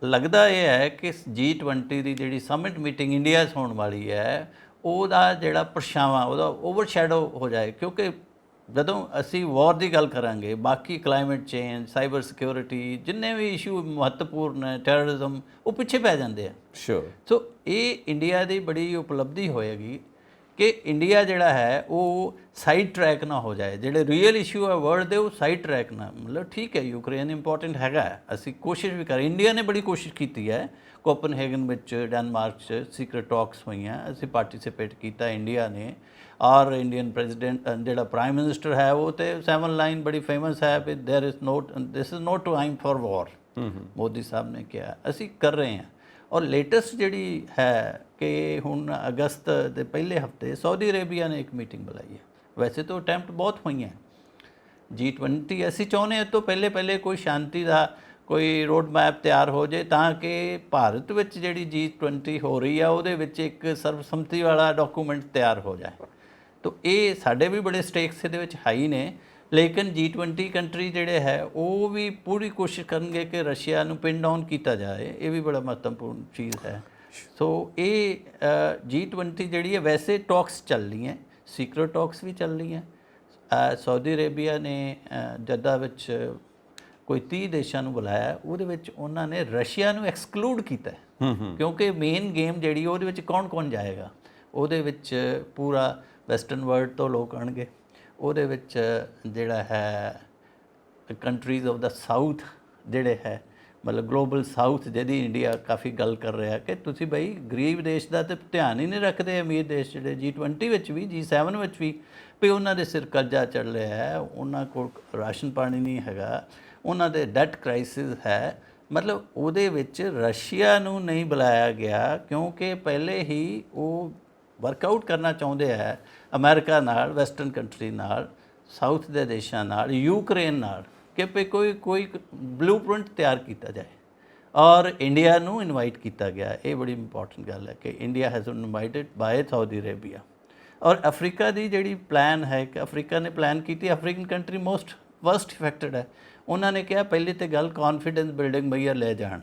ਲੱਗਦਾ ਇਹ ਹੈ ਕਿ G20 ਦੀ ਜਿਹੜੀ ਸਮਿਟ ਮੀਟਿੰਗ ਇੰਡੀਆ 'ਚ ਹੋਣ ਵਾਲੀ ਹੈ ਉਹਦਾ ਜਿਹੜਾ ਪਰਛਾਵਾਂ ਉਹਦਾ ਓਵਰਸ਼ੈਡੋ ਹੋ ਜਾਏ, ਕਿਉਂਕਿ ਜਦੋਂ ਅਸੀਂ ਵਾਰ ਦੀ ਗੱਲ ਕਰਾਂਗੇ ਬਾਕੀ ਕਲਾਈਮੇਟ ਚੇਂਜ, ਸਾਈਬਰ ਸਿਕਿਉਰਿਟੀ, ਜਿੰਨੇ ਵੀ ਇਸ਼ੂ ਮਹੱਤਵਪੂਰਨ ਹੈ, ਟੈਰਰਿਜ਼ਮ, ਉਹ ਪਿੱਛੇ ਪੈ ਜਾਂਦੇ ਆ। ਸ਼ੋਰ। ਸੋ ਇਹ ਇੰਡੀਆ ਦੀ ਬੜੀ ਉਪਲਬਧੀ ਹੋਏਗੀ ਕਿ ਇੰਡੀਆ ਜਿਹੜਾ ਹੈ ਉਹ ਸਾਈਡ ਟਰੈਕ ਨਾ ਹੋ ਜਾਏ, ਜਿਹੜੇ ਰੀਅਲ ਇਸ਼ੂ ਹੈ ਵਰਲਡ ਦੇ ਉਹ ਸਾਈਡ ਟਰੈਕ ਨਾ, ਮਤਲਬ ਠੀਕ ਹੈ ਯੂਕਰੇਨ ਇੰਪੋਰਟੈਂਟ ਹੈਗਾ, ਅਸੀਂ ਕੋਸ਼ਿਸ਼ ਵੀ ਕਰ, ਇੰਡੀਆ ਨੇ ਬੜੀ ਕੋਸ਼ਿਸ਼ ਕੀਤੀ ਹੈ, ਕੋਪਨਹੈਗਨ ਵਿੱਚ ਡੈਨਮਾਰਕ 'ਚ ਸੀਕ੍ਰੇਟ ਟਾਕਸ ਹੋਈਆਂ, ਅਸੀਂ ਪਾਰਟੀਸਿਪੇਟ ਕੀਤਾ ਇੰਡੀਆ ਨੇ, ਔਰ ਇੰਡੀਅਨ ਪ੍ਰੈਜ਼ੀਡੈਂਟ ਜਿਹੜਾ ਪ੍ਰਾਈਮ ਮਿਨਿਸਟਰ ਹੈ ਉਹ ਤੇ 7 ਲਾਈਨ ਬੜੀ ਫੇਮਸ ਹੈ ਵੀ this is not time for war, Modi sahib ਨੇ ਕਿਹਾ, ਅਸੀਂ ਕਰ ਰਹੇ ਹਾਂ। ਔਰ ਲੇਟੈਸਟ ਜਿਹੜੀ ਹੈ ਕਿ ਹੁਣ ਅਗਸਤ ਦੇ ਪਹਿਲੇ ਹਫਤੇ ਸਾਊਦੀ ਅਰੇਬੀਆ ਨੇ ਇੱਕ ਮੀਟਿੰਗ ਬੁਲਾਈ ਹੈ, ਵੈਸੇ ਤਾਂ ਅਟੈਂਪਟ ਬਹੁਤ ਹੋਈਆਂ G20, ਅਸੀਂ ਚਾਹੁੰਦੇ ਹਾਂ ਤੋਂ ਪਹਿਲੇ ਕੋਈ ਸ਼ਾਂਤੀ ਦਾ ਕੋਈ ਰੋਡ ਮੈਪ ਤਿਆਰ ਹੋ ਜਾਏ ਤਾਂ ਕਿ ਭਾਰਤ ਵਿੱਚ ਜਿਹੜੀ G20 ਹੋ ਰਹੀ ਆ ਉਹਦੇ ਵਿੱਚ ਇੱਕ ਸਰਬਸੰਮਤੀ ਵਾਲਾ ਡਾਕੂਮੈਂਟ ਤਿਆਰ ਹੋ ਜਾਏ। ਤਾਂ ਇਹ ਸਾਡੇ ਵੀ ਬੜੇ ਸਟੇਕਸ ਇਹਦੇ ਵਿੱਚ ਹਾਈ ਨੇ, ਲੇਕਿਨ G20 ਕੰਟਰੀ ਜਿਹੜੇ ਹੈ ਉਹ ਵੀ ਪੂਰੀ ਕੋਸ਼ਿਸ਼ ਕਰਨਗੇ ਕਿ ਰਸ਼ੀਆ ਨੂੰ ਪਿਨ ਡਾਊਨ ਕੀਤਾ ਜਾਏ, ਇਹ ਵੀ ਬੜਾ ਮਹੱਤਵਪੂਰਨ ਚੀਜ਼ ਹੈ। ਸੋ ਇਹ G20 ਜਿਹੜੀ ਹੈ ਵੈਸੇ ਟਾਕਸ ਚੱਲ ਰਹੀਆਂ, ਸੀਕ੍ਰੇਟ ਟਾਕਸ ਵੀ ਚੱਲ ਰਹੀਆਂ। ਸਾਊਦੀ ਅਰੇਬੀਆ ਨੇ ਜੱਦਾ ਵਿੱਚ ਕੋਈ 30 ਦੇਸ਼ਾਂ ਨੂੰ ਬੁਲਾਇਆ, ਉਹਦੇ ਵਿੱਚ ਉਹਨਾਂ ਨੇ ਰਸ਼ੀਆ ਨੂੰ ਐਕਸਕਲੂਡ ਕੀਤਾ, ਕਿਉਂਕਿ ਮੇਨ ਗੇਮ ਜਿਹੜੀ ਉਹਦੇ ਵਿੱਚ ਕੌਣ ਜਾਏਗਾ, ਉਹਦੇ ਵਿੱਚ ਪੂਰਾ ਵੈਸਟਰਨ ਵਰਲਡ ਤੋਂ ਲੋਕ ਆਉਣਗੇ, ਉਹਦੇ ਵਿੱਚ ਜਿਹੜਾ ਹੈ ਕੰਟਰੀਜ਼ ਆਫ ਦਾ ਸਾਊਥ ਜਿਹੜੇ ਹੈ, ਮਤਲਬ ਗਲੋਬਲ ਸਾਊਥ ਜਿਹਦੀ ਇੰਡੀਆ ਕਾਫੀ ਗੱਲ ਕਰ ਰਿਹਾ ਕਿ ਤੁਸੀਂ ਬਈ ਗਰੀਬ ਦੇਸ਼ ਦਾ ਤਾਂ ਧਿਆਨ ਹੀ ਨਹੀਂ ਰੱਖਦੇ, ਅਮੀਰ ਦੇਸ਼ ਜਿਹੜੇ G20 ਵਿੱਚ ਵੀ G7 ਵਿੱਚ ਵੀ ਉਹਨਾਂ ਦੇ ਸਿਰ ਕਰਜ਼ਾ ਚੜ ਰਿਹਾ ਹੈ, ਉਹਨਾਂ ਕੋਲ ਰਾਸ਼ਨ ਪਾਣੀ ਨਹੀਂ ਹੈਗਾ, ਉਹਨਾਂ ਦੇ ਡੈਟ ਕ੍ਰਾਈਸਿਸ ਹੈ, ਮਤਲਬ ਉਹਦੇ ਵਿੱਚ ਰਸ਼ੀਆ ਨੂੰ ਨਹੀਂ ਬੁਲਾਇਆ ਗਿਆ ਕਿਉਂਕਿ ਪਹਿਲੇ ਹੀ ਉਹ ਵਰਕਆਊਟ ਕਰਨਾ ਚਾਹੁੰਦੇ ਹੈ ਅਮਰੀਕਾ ਨਾਲ, ਵੈਸਟਰਨ ਕੰਟਰੀ ਨਾਲ, ਸਾਊਥ ਦੇ ਦੇਸ਼ਾਂ ਨਾਲ, ਯੂਕਰੇਨ ਨਾਲ, ਕਿ ਕੋਈ ਬਲੂਪ੍ਰਿੰਟ ਤਿਆਰ ਕੀਤਾ ਜਾਏ, ਔਰ ਇੰਡੀਆ ਨੂੰ ਇਨਵਾਈਟ ਕੀਤਾ ਗਿਆ। ਇਹ ਬੜੀ ਇੰਪੋਰਟੈਂਟ ਗੱਲ ਹੈ ਕਿ India has been invited by Saudi Arabia. ਔਰ ਅਫਰੀਕਾ ਦੀ ਜਿਹੜੀ ਪਲਾਨ ਹੈ ਕਿ ਅਫਰੀਕਾ ਨੇ ਪਲਾਨ ਕੀਤੀ, African country most worst affected ਹੈ, ਉਹਨਾਂ ਨੇ ਕਿਹਾ ਪਹਿਲੀ ਤੇ ਗੱਲ ਕੌਨਫੀਡੈਂਸ ਬਿਲਡਿੰਗ ਬਈਆ ਲੈ ਜਾਣ,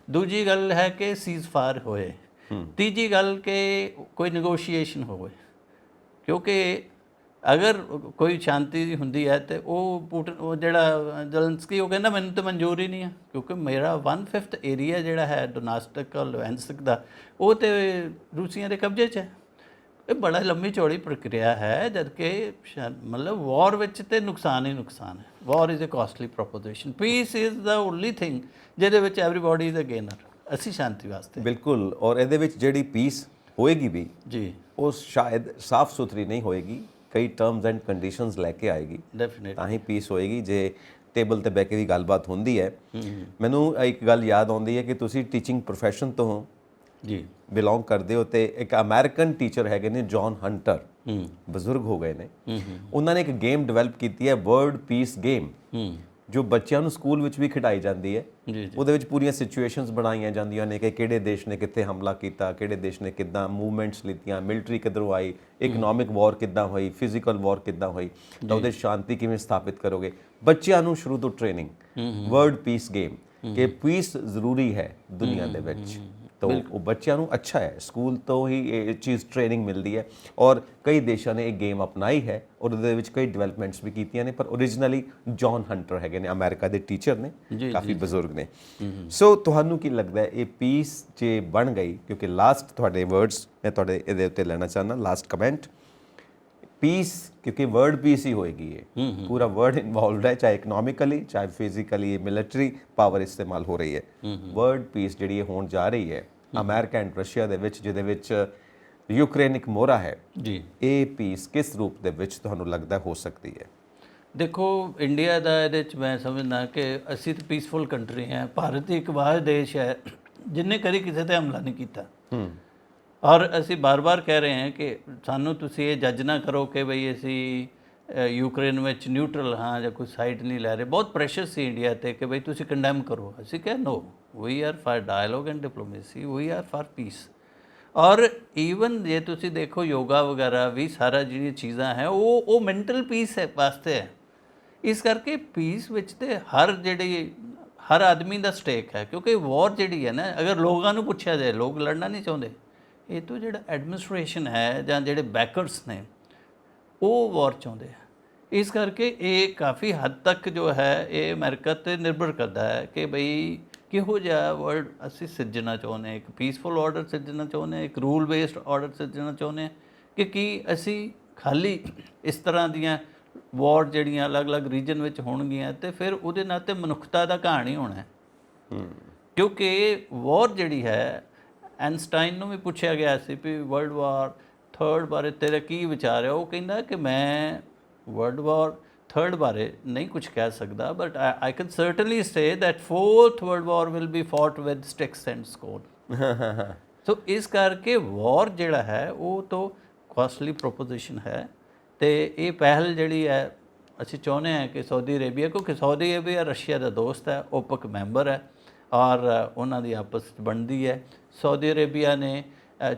ਦੂਜੀ ਗੱਲ ਹੈ ਕਿ ਸੀਜ਼ ਫਾਇਰ ਹੋਏ, ਤੀਜੀ ਗੱਲ ਕਿ ਕੋਈ ਨੈਗੋਸ਼ੀਏਸ਼ਨ ਹੋਵੇ, ਕਿਉਂਕਿ ਅਗਰ ਕੋਈ ਸ਼ਾਂਤੀ ਹੁੰਦੀ ਹੈ ਤੇ ਉਹ ਪੁਟਿਨ ਉਹ ਜਿਹੜਾ ਜ਼ੈਲੈਂਸਕੀ ਉਹ ਕਹਿੰਦਾ ਮੈਨੂੰ ਤਾਂ ਮਨਜ਼ੂਰ ਹੀ ਨਹੀਂ ਹੈ, ਕਿਉਂਕਿ ਮੇਰਾ 1/5 ਏਰੀਆ ਜਿਹੜਾ ਹੈ ਡੋਨਾਸਟਿਕ ਔਰ ਲੁਹਾਂਸਕ ਦਾ ਉਹ ਤੇ ਰੂਸੀਆਂ ਦੇ ਕਬਜ਼ੇ 'ਚ ਹੈ। ਇਹ ਬੜਾ ਲੰਮੀ ਚੌੜੀ ਪ੍ਰਕਿਰਿਆ ਹੈ, ਜਦ ਕਿ ਮਤਲਬ ਵਾਰ ਵਿੱਚ ਤੇ ਨੁਕਸਾਨ ਹੀ ਨੁਕਸਾਨ ਹੈ। War is a costly proposition, peace is the only thing ਜਿਹਦੇ ਵਿੱਚ ਐਵਰੀਬਾਡੀ ਇਜ਼ ਅ ਗੇਨਰ, ਅਸੀਂ ਸ਼ਾਂਤੀ ਵਾਸਤੇ। ਬਿਲਕੁਲ, ਔਰ ਇਹਦੇ ਵਿੱਚ ਜਿਹੜੀ ਪੀਸ ਹੋਏਗੀ ਵੀ ਜੀ ਉਹ ਸ਼ਾਇਦ ਸਾਫ਼ ਸੁਥਰੀ ਨਹੀਂ ਹੋਏਗੀ, ਕਈ ਟਰਮਸ ਐਂਡ ਕੰਡੀਸ਼ਨਸ ਲੈ ਕੇ ਆਏਗੀ, ਡੈਫੀਨੇਟਲੀ ਤਾਂ ਹੀ ਪੀਸ ਹੋਏਗੀ। ਜੇ ਟੇਬਲ ਤੇ ਬਹਿ ਕੇ ਦੀ ਗੱਲਬਾਤ ਹੁੰਦੀ ਹੈ, ਮੈਨੂੰ ਇੱਕ ਗੱਲ ਯਾਦ ਆਉਂਦੀ ਹੈ ਕਿ ਤੁਸੀਂ ਟੀਚਿੰਗ ਪ੍ਰੋਫੈਸ਼ਨ ਤੋਂ ਜੀ ਬਿਲੋਂਗ ਕਰਦੇ ਹੋ, ਤੇ ਇੱਕ ਅਮਰੀਕਨ ਟੀਚਰ ਹੈਗੇ ਨੇ ਜੌਨ ਹੰਟਰ, ਬਜ਼ੁਰਗ ਹੋ ਗਏ ਨੇ, ਉਹਨਾਂ ਨੇ ਇੱਕ ਗੇਮ ਡਿਵੈਲਪ ਕੀਤੀ ਹੈ ਵਰਲਡ ਪੀਸ ਗੇਮ, ਜੋ ਬੱਚਿਆਂ ਨੂੰ ਸਕੂਲ ਵਿੱਚ ਵੀ ਖਿਡਾਈ ਜਾਂਦੀ ਹੈ। ਉਹਦੇ ਵਿੱਚ ਪੂਰੀਆਂ ਸਿਚੁਏਸ਼ਨਸ ਬਣਾਈਆਂ ਜਾਂਦੀਆਂ ਨੇ ਕਿ ਕਿਹੜੇ ਦੇਸ਼ ਨੇ ਕਿੱਥੇ ਹਮਲਾ ਕੀਤਾ, ਕਿਹੜੇ ਦੇਸ਼ ਨੇ ਕਿੱਦਾਂ ਮੂਵਮੈਂਟਸ ਲਿੱਤੀਆਂ, ਮਿਲਟਰੀ ਕਿੱਧਰੋਂ ਆਈ, ਇਕਨੋਮਿਕ ਵਾਰ ਕਿੱਦਾਂ ਹੋਈ, ਫਿਜ਼ੀਕਲ ਵਾਰ ਕਿੱਦਾਂ ਹੋਈ, ਤਾਂ ਉਹਦੇ ਸ਼ਾਂਤੀ ਕਿਵੇਂ ਸਥਾਪਿਤ ਕਰੋਗੇ। ਬੱਚਿਆਂ ਨੂੰ ਸ਼ੁਰੂ ਤੋਂ ਟ੍ਰੇਨਿੰਗ ਵਰਲਡ ਪੀਸ ਗੇਮ ਕਿ ਪੀਸ ਜ਼ਰੂਰੀ ਹੈ ਦੁਨੀਆ ਦੇ ਵਿੱਚ, ਤਾਂ ਉਹ ਬੱਚਿਆਂ ਨੂੰ ਅੱਛਾ ਹੈ, ਸਕੂਲ ਤੋਂ ਹੀ ਇਹ ਚੀਜ਼ ਟ੍ਰੇਨਿੰਗ ਮਿਲਦੀ ਹੈ। ਔਰ ਕਈ ਦੇਸ਼ਾਂ ਨੇ ਇਹ ਗੇਮ ਅਪਣਾਈ ਹੈ ਔਰ ਉਹਦੇ ਵਿੱਚ ਕਈ ਡਿਵੈਲਪਮੈਂਟਸ ਵੀ ਕੀਤੀਆਂ ਨੇ, ਪਰ ਓਰੀਜਨਲੀ ਜੌਨ ਹੰਟਰ ਹੈਗੇ ਨੇ, ਅਮਰੀਕਾ ਦੇ ਟੀਚਰ ਨੇ, ਕਾਫੀ ਬਜ਼ੁਰਗ ਨੇ। ਸੋ ਤੁਹਾਨੂੰ ਕੀ ਲੱਗਦਾ ਹੈ ਇਹ ਪੀਸ ਜੇ ਬਣ ਗਈ, ਕਿਉਂਕਿ ਲਾਸਟ ਤੁਹਾਡੇ ਵਰਡਸ ਮੈਂ ਤੁਹਾਡੇ ਇਹਦੇ ਉੱਤੇ ਲੈਣਾ ਚਾਹੁੰਦਾ, ਲਾਸਟ ਕਮੈਂਟ, ਪੀਸ ਕਿਉਂਕਿ ਵਰਲਡ ਪੀਸ ਹੀ ਹੋਏਗੀ, ਇਹ ਪੂਰਾ ਵਰਲਡ ਇਨਵੋਲਵਡ ਹੈ, ਚਾਹੇ ਇਕਨੋਮਿਕਲੀ ਚਾਹੇ ਫਿਜ਼ੀਕਲੀ ਮਿਲਟਰੀ ਪਾਵਰ ਇਸਤੇਮਾਲ ਹੋ ਰਹੀ ਹੈ। ਵਰਲਡ ਪੀਸ ਜਿਹੜੀ ਇਹ ਹੋਣ ਜਾ ਰਹੀ ਹੈ ਅਮਰੀਕਾ ਐਂਡ ਰਸ਼ੀਆ ਦੇ ਵਿੱਚ, ਜਿਹਦੇ ਵਿੱਚ ਯੂਕਰੇਨ ਇੱਕ ਮੋਹਰਾ ਹੈ ਜੀ, ਇਹ ਪੀਸ ਕਿਸ ਰੂਪ ਦੇ ਵਿੱਚ ਤੁਹਾਨੂੰ ਲੱਗਦਾ ਹੋ ਸਕਦੀ ਹੈ? ਦੇਖੋ ਇੰਡੀਆ ਦਾ ਇਹਦੇ 'ਚ ਮੈਂ ਸਮਝਦਾ ਕਿ ਅਸੀਂ ਤਾਂ ਪੀਸਫੁਲ ਕੰਟਰੀ ਹਾਂ, ਭਾਰਤ ਇੱਕ ਵਾਹ ਦੇਸ਼ ਹੈ ਜਿੰਨੇ ਕਦੀ ਕਿਸੇ ਤੇ ਹਮਲਾ ਨਹੀਂ ਕੀਤਾ, ਔਰ ਅਸੀਂ ਬਾਰ-ਬਾਰ ਕਹਿ ਰਹੇ ਹਾਂ ਕਿ ਸਾਨੂੰ ਤੁਸੀਂ ਇਹ ਜੱਜ ਨਾ ਕਰੋ ਕਿ ਬਈ ਅਸੀਂ ਯੂਕਰੇਨ ਵਿੱਚ ਨਿਊਟਰਲ ਹਾਂ ਜਾਂ ਕੋਈ ਸਾਈਡ ਨਹੀਂ ਲੈ ਰਹੇ। ਬਹੁਤ ਪ੍ਰੈਸ਼ਰ ਸੀ ਇੰਡੀਆ ਤੇ ਕਿ ਬਈ ਤੁਸੀਂ ਕੰਡੈਮ ਕਰੋ। ਅਸੀਂ ਕਿਹਾ no, we are for dialogue and diplomacy, we are for peace. ਔਰ ਈਵਨ ਜੇ ਤੁਸੀਂ ਦੇਖੋ ਯੋਗਾ ਵਗੈਰਾ ਵੀ ਸਾਰਾ ਜਿਹੜੀਆਂ ਚੀਜ਼ਾਂ ਹੈ ਉਹ ਮੈਂਟਲ ਪੀਸ ਹੈ ਵਾਸਤੇ ਹੈ। ਇਸ ਕਰਕੇ ਪੀਸ ਵਿੱਚ ਤੇ ਹਰ ਆਦਮੀ ਦਾ ਸਟੇਕ ਹੈ, ਕਿਉਂਕਿ ਵਾਰ ਜਿਹੜੀ ਹੈ ਨਾ, ਅਗਰ ਲੋਕਾਂ ਨੂੰ ਪੁੱਛਿਆ ਜਾਏ, ਲੋਕ ਲੜਨਾ ਨਹੀਂ ਚਾਹੁੰਦੇ। ਇਹ ਤੋਂ ਜਿਹੜਾ ਐਡਮਿਨਿਸਟ੍ਰੇਸ਼ਨ ਹੈ ਜਾਂ ਜਿਹੜੇ ਬੈਕਰਸ ਨੇ ਉਹ ਵਾਰ ਚਾਹੁੰਦੇ ਆ। ਇਸ ਕਰਕੇ ਇਹ ਕਾਫੀ ਹੱਦ ਤੱਕ ਜੋ ਹੈ ਇਹ ਅਮਰੀਕਾ 'ਤੇ ਨਿਰਭਰ ਕਰਦਾ ਹੈ ਕਿ ਬਈ ਕਿਹੋ ਜਿਹਾ ਵਰਲਡ ਅਸੀਂ ਸਿਰਜਣਾ ਚਾਹੁੰਦੇ ਹਾਂ। ਇੱਕ ਪੀਸਫੁਲ ਆਰਡਰ ਸਿਰਜਣਾ ਚਾਹੁੰਦੇ ਹਾਂ, ਇੱਕ ਰੂਲ ਬੇਸਡ ਆਰਡਰ ਸਿਰਜਣਾ ਚਾਹੁੰਦੇ ਹਾਂ, ਕਿ ਕੀ ਅਸੀਂ ਖਾਲੀ ਇਸ ਤਰ੍ਹਾਂ ਦੀਆਂ ਵਾਰ ਜਿਹੜੀਆਂ ਅਲੱਗ-ਅਲੱਗ ਰੀਜਨ ਵਿੱਚ ਹੋਣਗੀਆਂ ਤੇ ਫਿਰ ਉਹਦੇ ਨਾਲ ਤੇ ਮਨੁੱਖਤਾ ਦਾ ਘਾਣ ਹੀ ਹੋਣਾ ਹੈ। ਕਿਉਂਕਿ ਵਾਰ ਜਿਹੜੀ ਹੈ, ਐਨਸਟਾਈਨ ਨੂੰ ਵੀ ਪੁੱਛਿਆ ਗਿਆ ਸੀ ਵੀ ਵਰਲਡ ਵਾਰ 3 ਬਾਰੇ ਤੇਰਾ ਕੀ ਵਿਚਾਰ ਹੈ। ਉਹ ਕਹਿੰਦਾ ਕਿ ਮੈਂ ਵਰਲਡ ਵਾਰ 3 ਬਾਰੇ ਨਹੀਂ ਕੁਝ ਕਹਿ ਸਕਦਾ, but I can certainly say that 4th world war will be fought with sticks and stones. So ਇਸ ਕਰਕੇ ਵਾਰ ਜਿਹੜਾ ਹੈ ਉਹ ਤੋਂ ਕਾਸਟਲੀ ਪ੍ਰੋਪੋਜੀਸ਼ਨ ਹੈ। ਤੇ ਇਹ ਪਹਿਲ ਜਿਹੜੀ ਹੈ ਅਸੀਂ ਚਾਹੁੰਦੇ ਹਾਂ ਕਿ ਸਾਊਦੀ ਅਰੇਬੀਆ, ਕਿਉਂਕਿ ਸਾਊਦੀ ਅਰੇਬੀਆ ਰਸ਼ੀਆ ਦਾ ਦੋਸਤ ਹੈ, ਓਪਕ ਮੈਂਬਰ ਹੈ ਔਰ ਉਹਨਾਂ ਦੀ ਆਪਸ ਵਿੱਚ ਬਣਦੀ ਹੈ। ਸਾਊਦੀ ਅਰੇਬੀਆ ਨੇ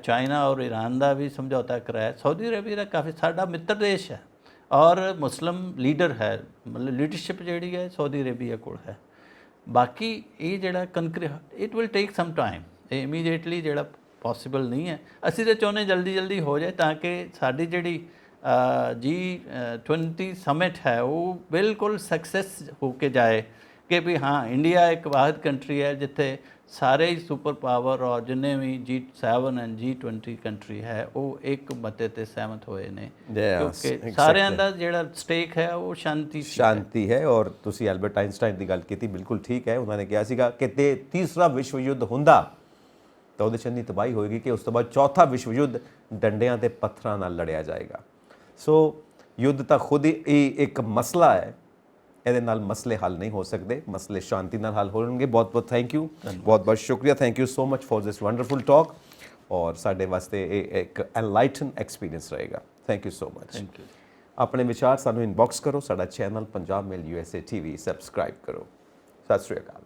ਚਾਈਨਾ ਔਰ ਈਰਾਨ ਦਾ ਵੀ ਸਮਝੌਤਾ ਕਰਾਇਆ। ਸਾਊਦੀ ਅਰੇਬੀਆ ਦਾ ਕਾਫੀ ਸਾਡਾ ਮਿੱਤਰ ਦੇਸ਼ ਹੈ ਔਰ ਮੁਸਲਿਮ ਲੀਡਰ ਹੈ, ਮਤਲਬ ਲੀਡਰਸ਼ਿਪ ਜਿਹੜੀ ਹੈ ਸਾਊਦੀ ਅਰੇਬੀਆ ਕੋਲ ਹੈ। ਬਾਕੀ ਇਹ ਜਿਹੜਾ it will take some time, ਇਹ ਇਮੀਡੀਏਟਲੀ ਜਿਹੜਾ ਪੋਸੀਬਲ ਨਹੀਂ ਹੈ। ਅਸੀਂ ਤਾਂ ਚਾਹੁੰਦੇ ਜਲਦੀ ਹੋ ਜਾਏ ਤਾਂ ਕਿ ਸਾਡੀ ਜਿਹੜੀ G20 ਸਮਿਟ ਹੈ ਉਹ ਬਿਲਕੁਲ ਸਕਸੈਸ ਹੋ ਕੇ ਜਾਏ, ਕਿ ਵੀ ਹਾਂ ਇੰਡੀਆ ਇੱਕ ਵਾਹਿਦ ਕੰਟਰੀ ਹੈ ਜਿੱਥੇ ਸਾਰੇ ਹੀ ਸੁਪਰ ਪਾਵਰ ਔਰ ਜਿੰਨੇ ਵੀ G7 ਐਂਡ G20 ਕੰਟਰੀ ਹੈ ਉਹ ਇੱਕ ਮਤੇ ਤੇ ਸਹਿਮਤ ਹੋਏ ਨੇ, ਕਿਉਂਕਿ ਸਾਰਿਆਂ ਦਾ ਜਿਹੜਾ ਸਟੇਕ ਹੈ ਉਹ ਸ਼ਾਂਤੀ ਹੈ। ਔਰ ਤੁਸੀਂ ਐਲਬਰਟ ਆਇਨਸਟਾਈਨ ਦੀ ਗੱਲ ਕੀਤੀ, ਬਿਲਕੁਲ ਠੀਕ ਹੈ। ਉਹਨਾਂ ਨੇ ਕਿਹਾ ਸੀਗਾ ਕਿ ਤੇ ਤੀਸਰਾ ਵਿਸ਼ਵ ਯੁੱਧ ਹੁੰਦਾ ਤਾਂ ਉਹਦੇ 'ਚ ਇੰਨੀ ਤਬਾਹੀ ਹੋਏਗੀ ਕਿ ਉਸ ਤੋਂ ਬਾਅਦ ਚੌਥਾ ਵਿਸ਼ਵ ਯੁੱਧ ਡੰਡਿਆਂ ਤੇ ਪੱਥਰਾਂ ਨਾਲ ਲੜਿਆ ਜਾਏਗਾ। ਸੋ ਯੁੱਧ ਤਾਂ ਖੁਦ ਹੀ ਇੱਕ ਮਸਲਾ ਹੈ, ਇਹਦੇ ਨਾਲ ਮਸਲੇ ਹੱਲ ਨਹੀਂ ਹੋ ਸਕਦੇ, ਮਸਲੇ ਸ਼ਾਂਤੀ ਨਾਲ ਹੱਲ ਹੋਣਗੇ। ਬਹੁਤ ਬਹੁਤ ਥੈਂਕ ਯੂ, ਬਹੁਤ ਬਹੁਤ ਸ਼ੁਕਰੀਆ। Thank you so much for this wonderful talk. ਔਰ ਸਾਡੇ ਵਾਸਤੇ ਇਹ ਇੱਕ ਐਨਲਾਈਟਨ ਐਕਸਪੀਰੀਅੰਸ ਰਹੇਗਾ। Thank you so much. Thank you. ਆਪਣੇ ਵਿਚਾਰ ਸਾਨੂੰ ਇਨਬਾਕਸ ਕਰੋ। ਸਾਡਾ ਚੈਨਲ ਪੰਜਾਬ ਮੇਲ USA TV ਸਬਸਕ੍ਰਾਈਬ ਕਰੋ। ਸਤਿ ਸ਼੍ਰੀ ਅਕਾਲ।